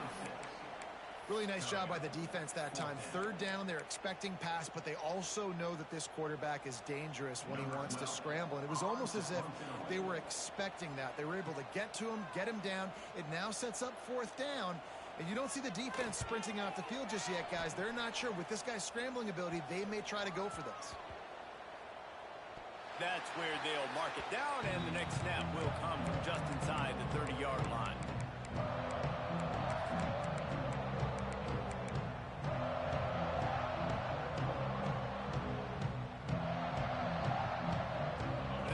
Really nice job by the defense that time. 3rd down, they're expecting pass, but they also know that this quarterback is dangerous when he wants to scramble. And it was almost as if they were expecting that. They were able to get to him, get him down. It now sets up 4th down. And you don't see the defense sprinting off the field just yet, guys. They're not sure. With this guy's scrambling ability, they may try to go for this. That's where they'll mark it down, and the next snap will come from just inside the 30-yard line.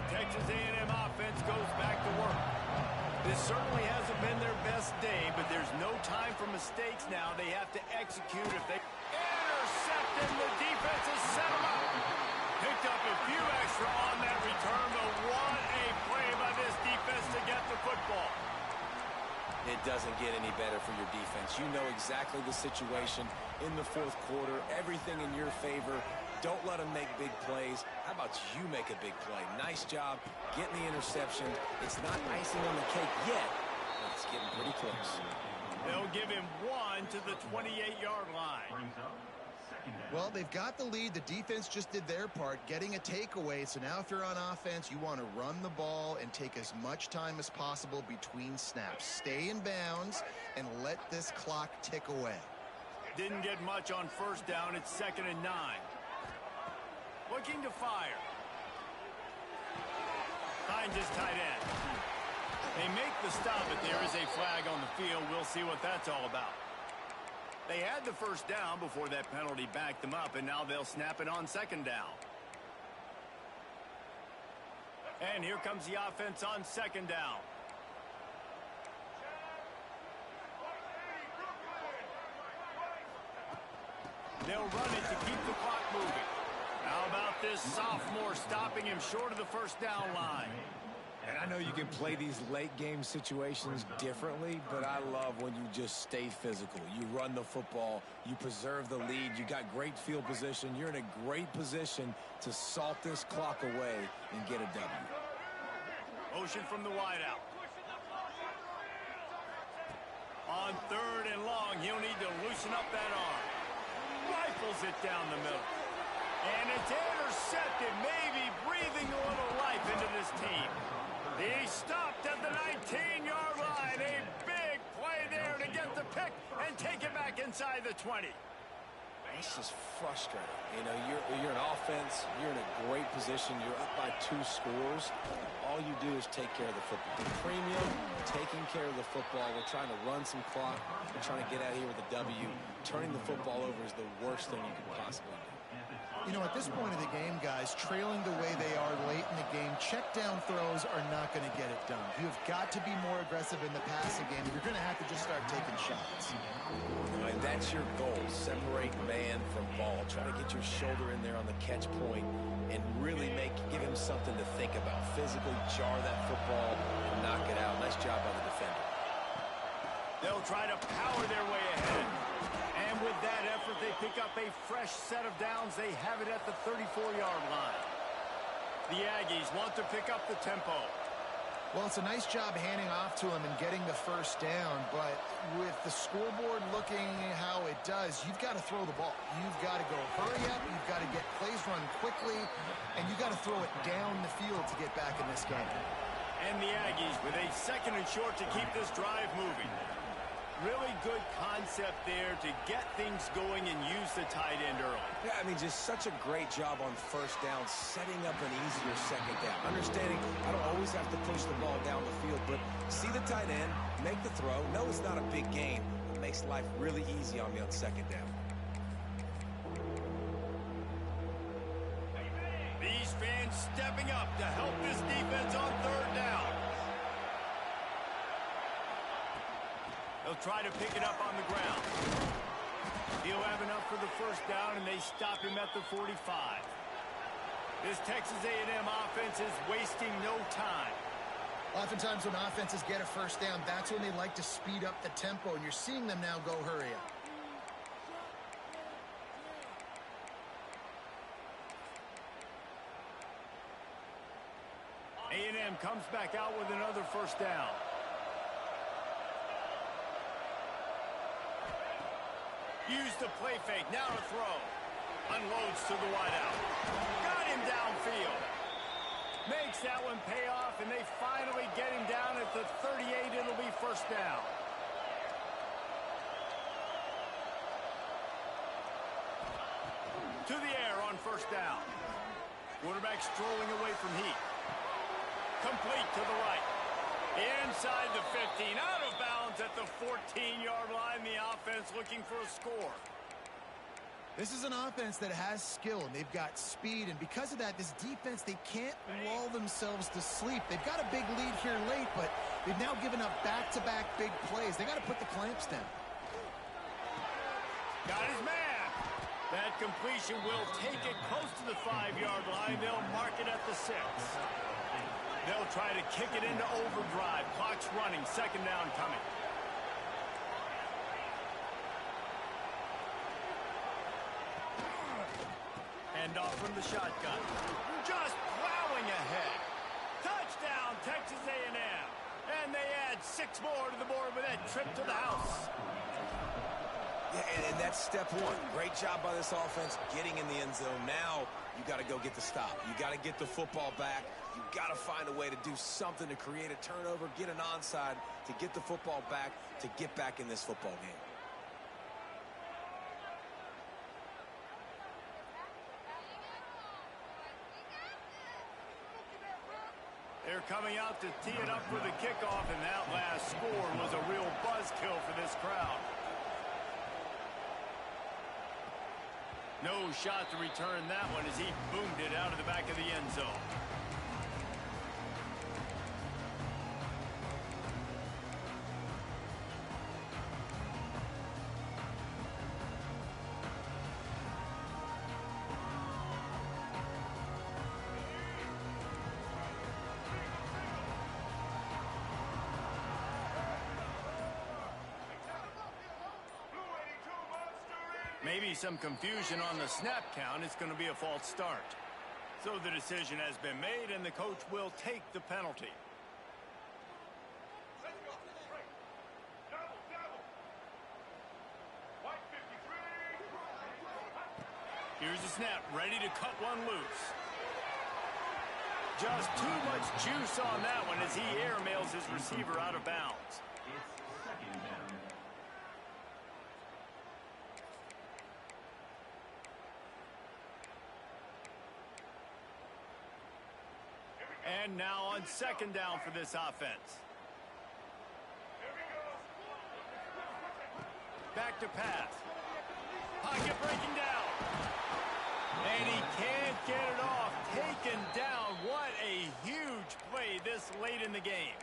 Texas A&M offense goes back to work. This certainly hasn't been their best day, but there's no time for mistakes now. They have to execute. If they intercept him, the defense has set him up. Picked up a few extra on that return, but what a play by this defense to get the football. It doesn't get any better for your defense. You know exactly the situation in the 4th quarter. Everything in your favor. Don't let them make big plays. How about you make a big play? Nice job getting the interception. It's not icing on the cake yet, but it's getting pretty close. They'll give him 1 to the 28-yard line. Brings up second down. Well, they've got the lead. The defense just did their part, getting a takeaway. So now if you're on offense, you want to run the ball and take as much time as possible between snaps. Stay in bounds and let this clock tick away. Didn't get much on first down. It's 2nd and 9. Looking to fire. Finds his tight end. They make the stop, but there is a flag on the field. We'll see what that's all about. They had the first down before that penalty backed them up, and now they'll snap it on 2nd down. And here comes the offense on 2nd down. They'll run it to keep the clock moving. How about this sophomore stopping him short of the first down line? And I know you can play these late game situations differently, but I love when you just stay physical. You run the football, you preserve the lead, you got great field position. You're in a great position to salt this clock away and get a W. Motion from the wideout. On 3rd and long, he'll need to loosen up that arm. Rifles it down the middle. And it's intercepted, maybe breathing a little life into this team. He stopped at the 19-yard line. A big play there to get the pick and take it back inside the 20. It's just frustrating. You know, you're an offense. You're in a great position. You're up by 2 scores. All you do is take care of the football. The premium, taking care of the football. We're trying to run some clock. We're trying to get out of here with a W. Turning the football over is the worst thing you can possibly do. You know, at this point of the game, guys, trailing the way they are late in the game, check down throws are not going to get it done. You've got to be more aggressive in the passing game. You're going to have to just start taking shots. And that's your goal. Separate man from ball. Try to get your shoulder in there on the catch point and really give him something to think about. Physically jar that football and knock it out. Nice job by the defender. They'll try to power their way ahead. And with that effort, they pick up a fresh set of downs. They have it at the 34-yard line. The Aggies want to pick up the tempo. Well, it's a nice job handing off to him and getting the first down, but with the scoreboard looking how it does, you've got to throw the ball. You've got to go hurry up, you've got to get plays run quickly, and you've got to throw it down the field to get back in this game. And the Aggies with a 2nd and short to keep this drive moving. Really good concept there to get things going and use the tight end early. Yeah, I mean, just such a great job on first down, setting up an easier second down. Understanding I don't always have to push the ball down the field, but see the tight end, make the throw. No, it's not a big gain. It makes life really easy on me on second down. These fans stepping up to help this defense on 3rd down. They'll try to pick it up on the ground. He'll have enough for the first down, and they stop him at the 45. This Texas A&M offense is wasting no time. Oftentimes when offenses get a first down, that's when they like to speed up the tempo, and you're seeing them now go hurry up. A&M comes back out with another first down. Use the play fake, now to throw. Unloads to the wideout. Got him downfield. Makes that one pay off, and they finally get him down at the 38. It'll be first down. To the air on first down. Quarterback strolling away from heat. Complete to the right. Inside the 15, out of bounds at the 14-yard line. The offense looking for a score. This is an offense that has skill, and they've got speed, and because of that, this defense, they can't lull themselves to sleep. They've got a big lead here late, but they've now given up back-to-back big plays. They got to put the clamps down. Got his man. That completion will take it close to the 5-yard line. They'll mark it at the 6. They'll try to kick it into overdrive. Clock's running. Second down coming. Hand off from the shotgun. Just plowing ahead. Touchdown, Texas A&M. And they add 6 more to the board with that trip to the house. Yeah, and that's step 1. Great job by this offense getting in the end zone. Now you got to go get the stop. You got to get the football back. You got to find a way to do something to create a turnover, get an onside, to get the football back, to get back in this football game. They're coming out to tee it up for the kickoff, and that last score was a real buzzkill for this crowd. No shot to return that one as he boomed it out of the back of the end zone. Maybe some confusion on the snap count. It's going to be a false start. So the decision has been made, and the coach will take the penalty. Here's the snap, ready to cut one loose. Just too much juice on that one as he airmails his receiver out of bounds. It's second down. And now on second down for this offense. Back to pass. Pocket breaking down. And he can't get it off. Taken down. What a huge play this late in the game.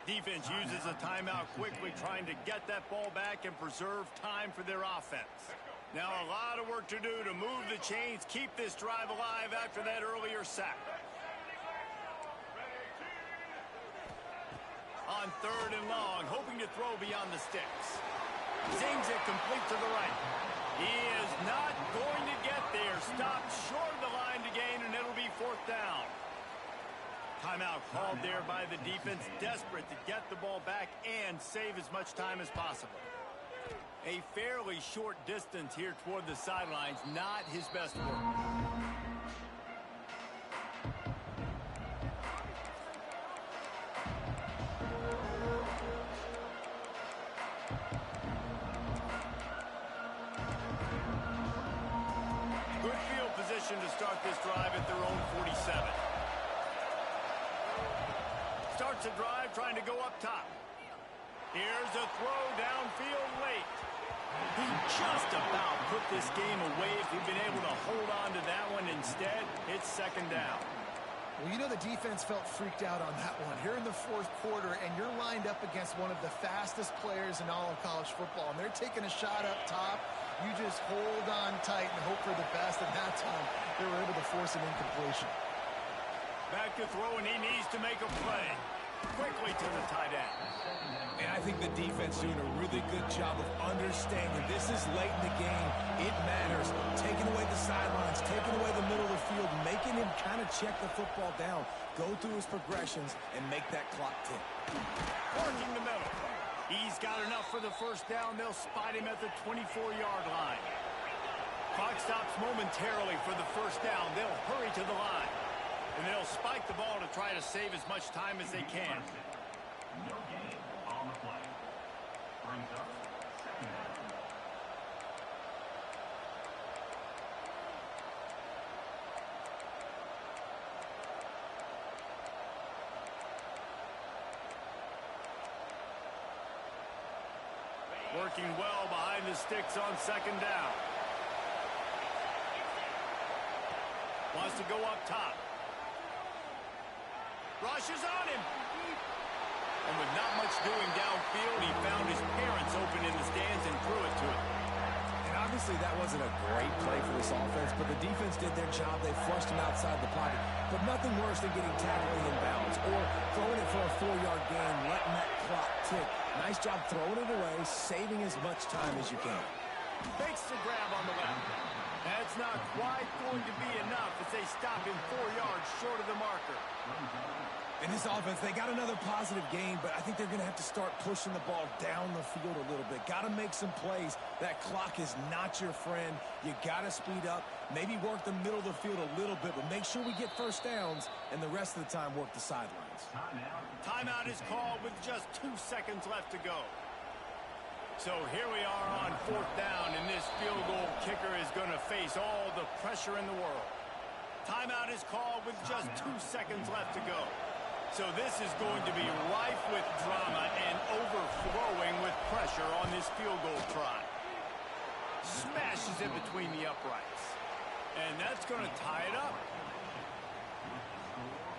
Defense uses a timeout quickly, trying to get that ball back and preserve time for their offense. Now a lot of work to do to move the chains, keep this drive alive after that earlier sack. On third and long, hoping to throw beyond the sticks. Zings it complete to the right. He is not going to get there. Stopped short of the line to gain, and it'll be fourth down. Timeout called there by the defense, desperate to get the ball back and save as much time as possible. A fairly short distance here toward the sidelines, not his best work. Good field position to start this drive at their own 47. Starts a drive trying to go up top. Here's a throw downfield late. He just about put this game away if he'd been able to hold on to that one. Instead, it's second down. Well, you know the defense felt freaked out on that one. Here in the fourth quarter, and you're lined up against one of the fastest players in all of college football, and they're taking a shot up top. You just hold on tight and hope for the best, and that time they were able to force an incompletion. Back to throw, and he needs to make a play. Quickly to the tight end. And I think the defense doing a really good job of understanding this is late in the game. It matters. Taking away the sidelines, taking away the middle of the field, making him kind of check the football down, go through his progressions, and make that clock tick. Working the middle. He's got enough for the first down. They'll spot him at the 24-yard line. Clock stops momentarily for the first down. They'll hurry to the line. And they'll spike the ball to try to save as much time as they can. No gain on the play. Brings up second down. Working well behind the sticks on second down. Wants to go up top. Rushes on him. And with not much doing downfield, he found his parents open in the stands and threw it to him. And obviously that wasn't a great play for this offense, but the defense did their job. They flushed him outside the pocket. But nothing worse than getting tackled in bounds or throwing it for a 4-yard gain, letting that clock tick. Nice job throwing it away, saving as much time as you can. Fakes the grab on the left. That's not quite going to be enough as they stop him 4 yards short of the marker. In this offense, they got another positive gain, but I think they're going to have to start pushing the ball down the field a little bit. Got to make some plays. That clock is not your friend. You got to speed up, maybe work the middle of the field a little bit, but make sure we get first downs, and the rest of the time work the sidelines. Timeout is called with just 2 seconds left to go. So here we are on fourth down, and this field goal kicker is going to face all the pressure in the world. Timeout is called with just 2 seconds left to go. So this is going to be rife with drama and overflowing with pressure on this field goal try. Smashes it between the uprights. And that's going to tie it up.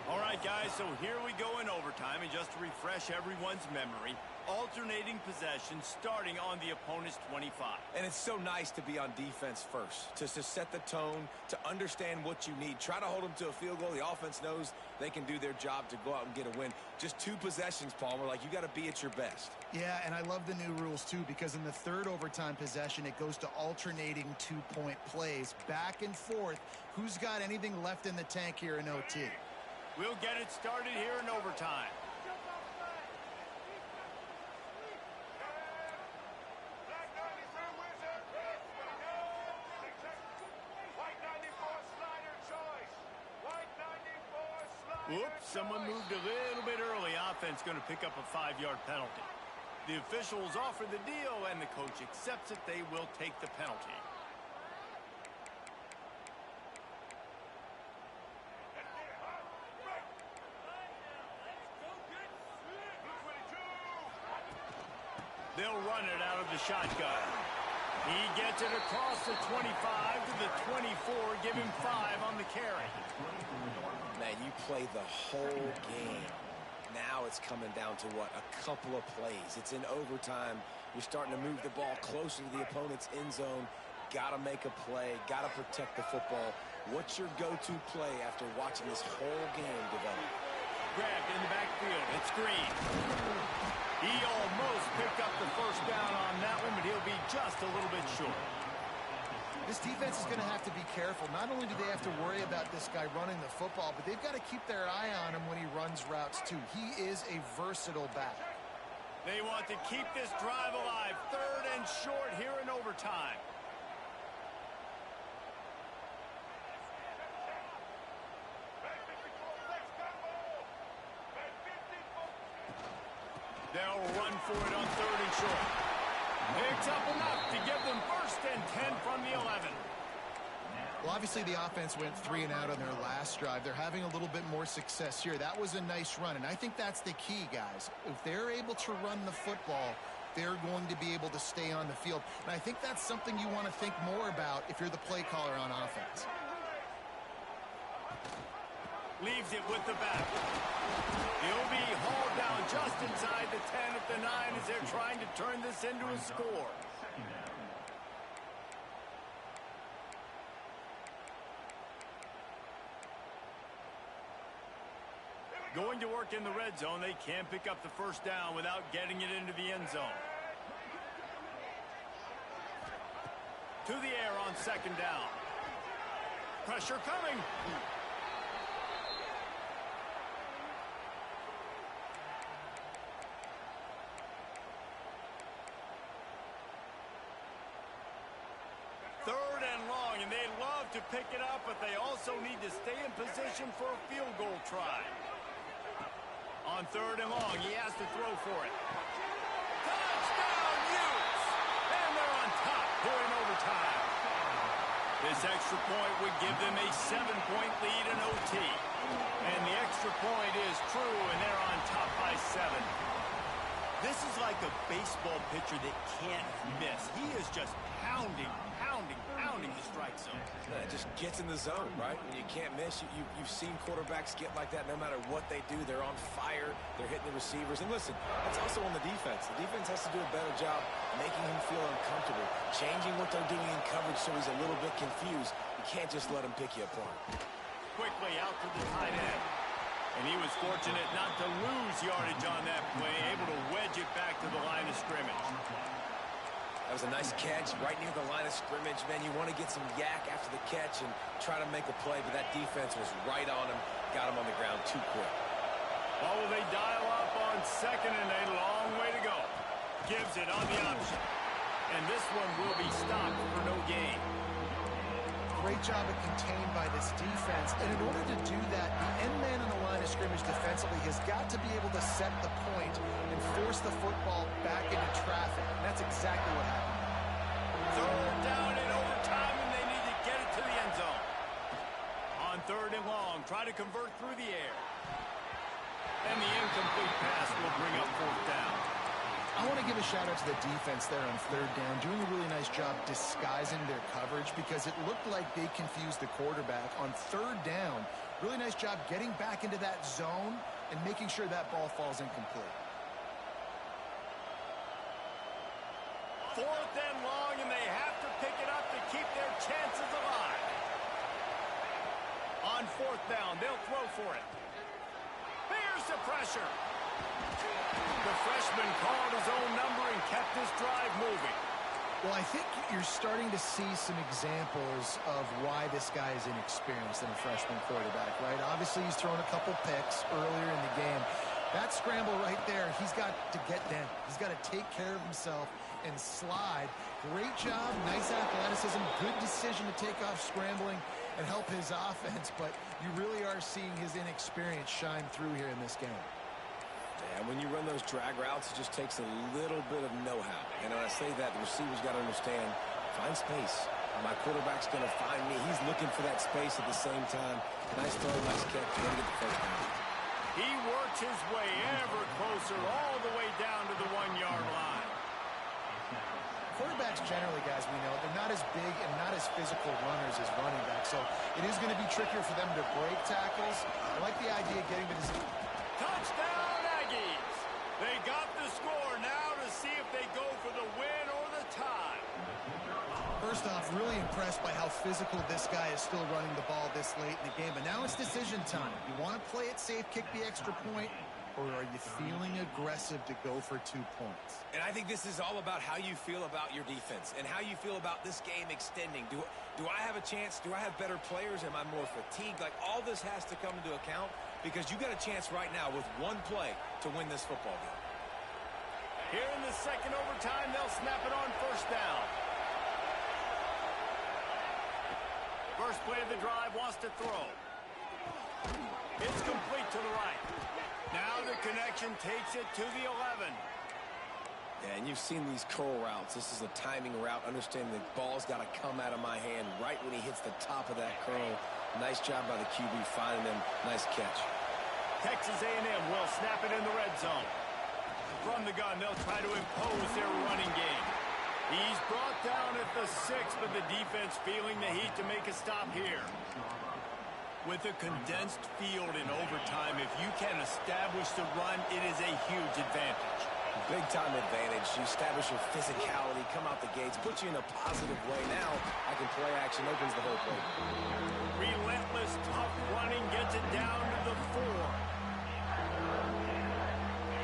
All right, guys, so here we go in overtime. And just to refresh everyone's memory, alternating possession starting on the opponent's 25. And it's so nice to be on defense first, to set the tone, to understand what you need. Try to hold them to a field goal. The offense knows they can do their job to go out and get a win. Just 2 possessions, Palmer. Like, you got to be at your best. Yeah, and I love the new rules, too, because in the third overtime possession, it goes to alternating 2-point plays, back and forth. Who's got anything left in the tank here in OT? We'll get it started here in overtime. Whoops, someone moved a little bit early. Offense going to pick up a 5-yard penalty. The officials offer the deal, and the coach accepts it. They will take the penalty. They'll run it out of the shotgun. He gets it across the 25 to the 24. Give him 5 on the carry. Man, you play the whole game. Now it's coming down to what? A couple of plays. It's in overtime. You're starting to move the ball closer to the opponent's end zone. Got to make a play. Got to protect the football. What's your go-to play after watching this whole game develop? Grabbed in the backfield. It's Green. He almost picked up the first down on that one, but he'll be just a little bit short. This defense is going to have to be careful. Not only do they have to worry about this guy running the football, but they've got to keep their eye on him when he runs routes, too. He is a versatile back. They want to keep this drive alive. 3rd and short here in overtime. They'll run for it on 3rd and short. Picks up enough to give them 1st and 10 from the 11. Well, obviously the offense went 3 and out on their last drive. They're having a little bit more success here. That was a nice run, and I think that's the key, guys. If they're able to run the football, they're going to be able to stay on the field. And I think that's something you want to think more about if you're the play caller on offense. Leaves it with the back. He'll be hauled down just inside the 10 at the 9 as they're trying to turn this into a score. Going to work in the red zone. They can't pick up the first down without getting it into the end zone. To the air on 2nd down. Pressure coming. Third and long, and they love to pick it up, but they also need to stay in position for a field goal try. On 3rd and long, he has to throw for it. Touchdown, Utes! And they're on top here in overtime. This extra point would give them a 7-point lead in OT. And the extra point is true, and they're on top by 7. This is like a baseball pitcher that can't miss. He is just pounding the strike zone. It just gets in the zone, right? When you can't miss, you've seen quarterbacks get like that no matter what they do. They're on fire. They're hitting the receivers. And listen, that's also on the defense. The defense has to do a better job making him feel uncomfortable, changing what they're doing in coverage so he's a little bit confused. You can't just let him pick you apart. Quickly out to the tight end. And he was fortunate not to lose yardage on that play, able to wedge it back to the line of scrimmage. That was a nice catch right near the line of scrimmage. Man, you want to get some yak after the catch and try to make a play, but that defense was right on him, got him on the ground too quick. Oh, will they dial up on 2nd and a long way to go? Gives it on the option. And this one will be stopped for no gain. Great job of contained by this defense. And in order to do that, the end man on the line of scrimmage defensively has got to be able to set the point and force the football back into traffic. And that's exactly what happened. 3rd down in overtime, and they need to get it to the end zone. On 3rd and long, try to convert through the air. And the incomplete pass will bring up 4th down. I want to give a shout-out to the defense there on 3rd down, doing a really nice job disguising their coverage because it looked like they confused the quarterback. On 3rd down, really nice job getting back into that zone and making sure that ball falls incomplete. 4th and long, and they have to pick it up to keep their chances alive. On 4th down, they'll throw for it. Here's the pressure. The freshman called his own number and kept his drive moving. Well, I think you're starting to see some examples of why this guy is inexperienced in a freshman quarterback, right? Obviously, he's thrown a couple picks earlier in the game. That scramble right there, he's got to get down. He's got to take care of himself and slide. Great job, nice athleticism, good decision to take off scrambling and help his offense, but you really are seeing his inexperience shine through here in this game. And when you run those drag routes, it just takes a little bit of know-how. And when I say that, the receiver's got to understand, find space. My quarterback's going to find me. He's looking for that space at the same time. Nice throw, nice catch. Going to get the first down. He worked his way ever closer all the way down to the 1-yard line. Quarterbacks generally, guys, we know, they're not as big and not as physical runners as running backs. So it is going to be trickier for them to break tackles. I like the idea of getting to this. Touchdown, Aggies! They got the score now to see if they go for the win or the tie. First off, really impressed by how physical this guy is still running the ball this late in the game. But now it's decision time. You want to play it safe, kick the extra point, or are you feeling aggressive to go for 2 points? And I think this is all about how you feel about your defense and how you feel about this game extending. Do I have a chance? Do I have better players? Am I more fatigued? Like, all this has to come into account because you got a chance right now with one play to win this football game. Here in the second overtime, they'll snap it on 1st down. First play of the drive, wants to throw. It's complete to the right. Now the connection takes it to the 11. Yeah, and you've seen these curl routes. This is a timing route. Understanding the ball's got to come out of my hand right when he hits the top of that curl. Nice job by the QB finding him. Nice catch. Texas A&M will snap it in the red zone. From the gun, they'll try to impose their running game. He's brought down at the 6, but the defense feeling the heat to make a stop here. With a condensed field in overtime, if you can establish the run, it is a huge advantage. Big-time advantage. You establish your physicality, come out the gates, put you in a positive way. Now, I can play action, opens the whole play. Relentless, tough running gets it down to the 4.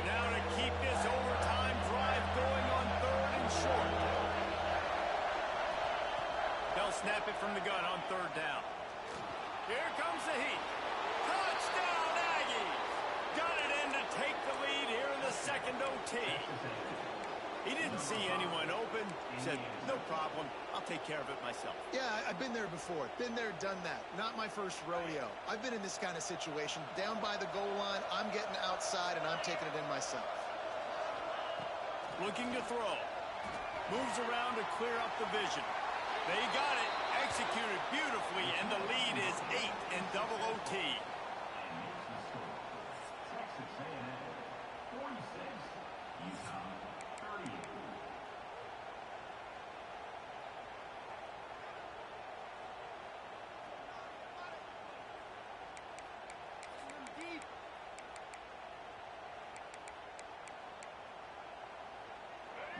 Now to keep this overtime drive going on 3rd and short. They'll snap it from the gun on 3rd down. Here comes the heat. Touchdown, Aggies! Got it in to take the lead here in the second OT. He didn't see anyone open. Said, no problem. I'll take care of it myself. Yeah, I've been there before. Been there, done that. Not my first rodeo. I've been in this kind of situation. Down by the goal line, I'm getting outside, and I'm taking it in myself. Looking to throw. Moves around to clear up the vision. They got it. Executed beautifully, and the lead is 8 in double OT. Texas A&M 46, Utah 38.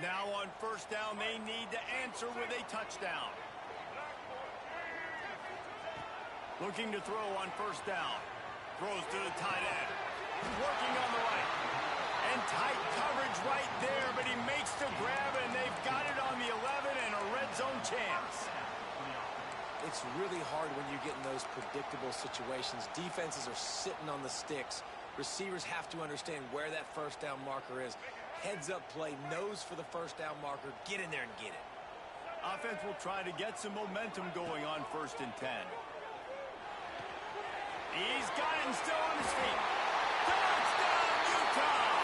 Now on 1st down, they need to answer with a touchdown. Looking to throw on 1st down. Throws to the tight end. Working on the right. And tight coverage right there, but he makes the grab, and they've got it on the 11 and a red zone chance. It's really hard when you get in those predictable situations. Defenses are sitting on the sticks. Receivers have to understand where that 1st down marker is. Heads up play, nose for the 1st down marker. Get in there and get it. Offense will try to get some momentum going on 1st and 10. He's got it and still on his feet. Touchdown, Utah!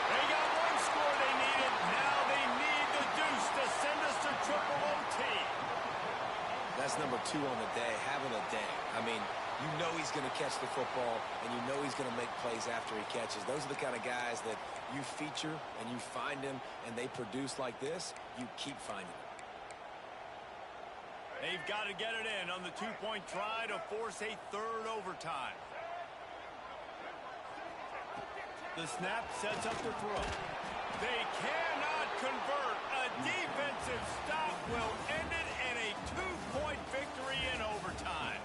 They got one score they needed. Now they need the deuce to send us to triple OT. That's number 2 on the day, having a day. I mean, you know he's going to catch the football, and you know he's going to make plays after he catches. Those are the kind of guys that you feature and you find them, and they produce like this, you keep finding them. They've got to get it in on the 2-point try to force a 3rd overtime. The snap sets up the throw. They cannot convert. A defensive stop will end it in a 2-point victory in overtime.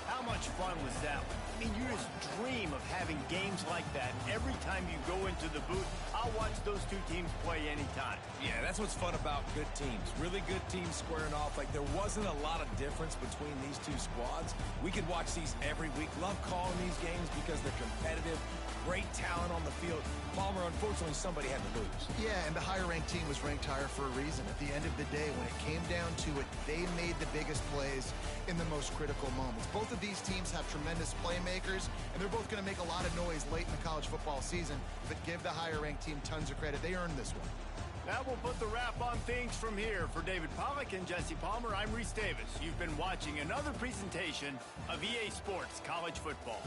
How much fun was that one? I mean, you just dream of having games like that every time you go into the booth. I'll watch those two teams play anytime. Yeah, that's what's fun about good teams. Really good teams squaring off. Like, there wasn't a lot of difference between these two squads. We could watch these every week. Love calling these games because they're competitive. Great talent on the field. Palmer, unfortunately, somebody had to lose. Yeah, and the higher-ranked team was ranked higher for a reason. At the end of the day, when it came down to it, they made the biggest plays in the most critical moments. Both of these teams have tremendous playmakers, and they're both going to make a lot of noise late in the college football season. But give the higher-ranked team tons of credit. They earned this one. That will put the wrap on things from here. For David Pollack and Jesse Palmer, I'm Reese Davis. You've been watching another presentation of EA Sports College Football.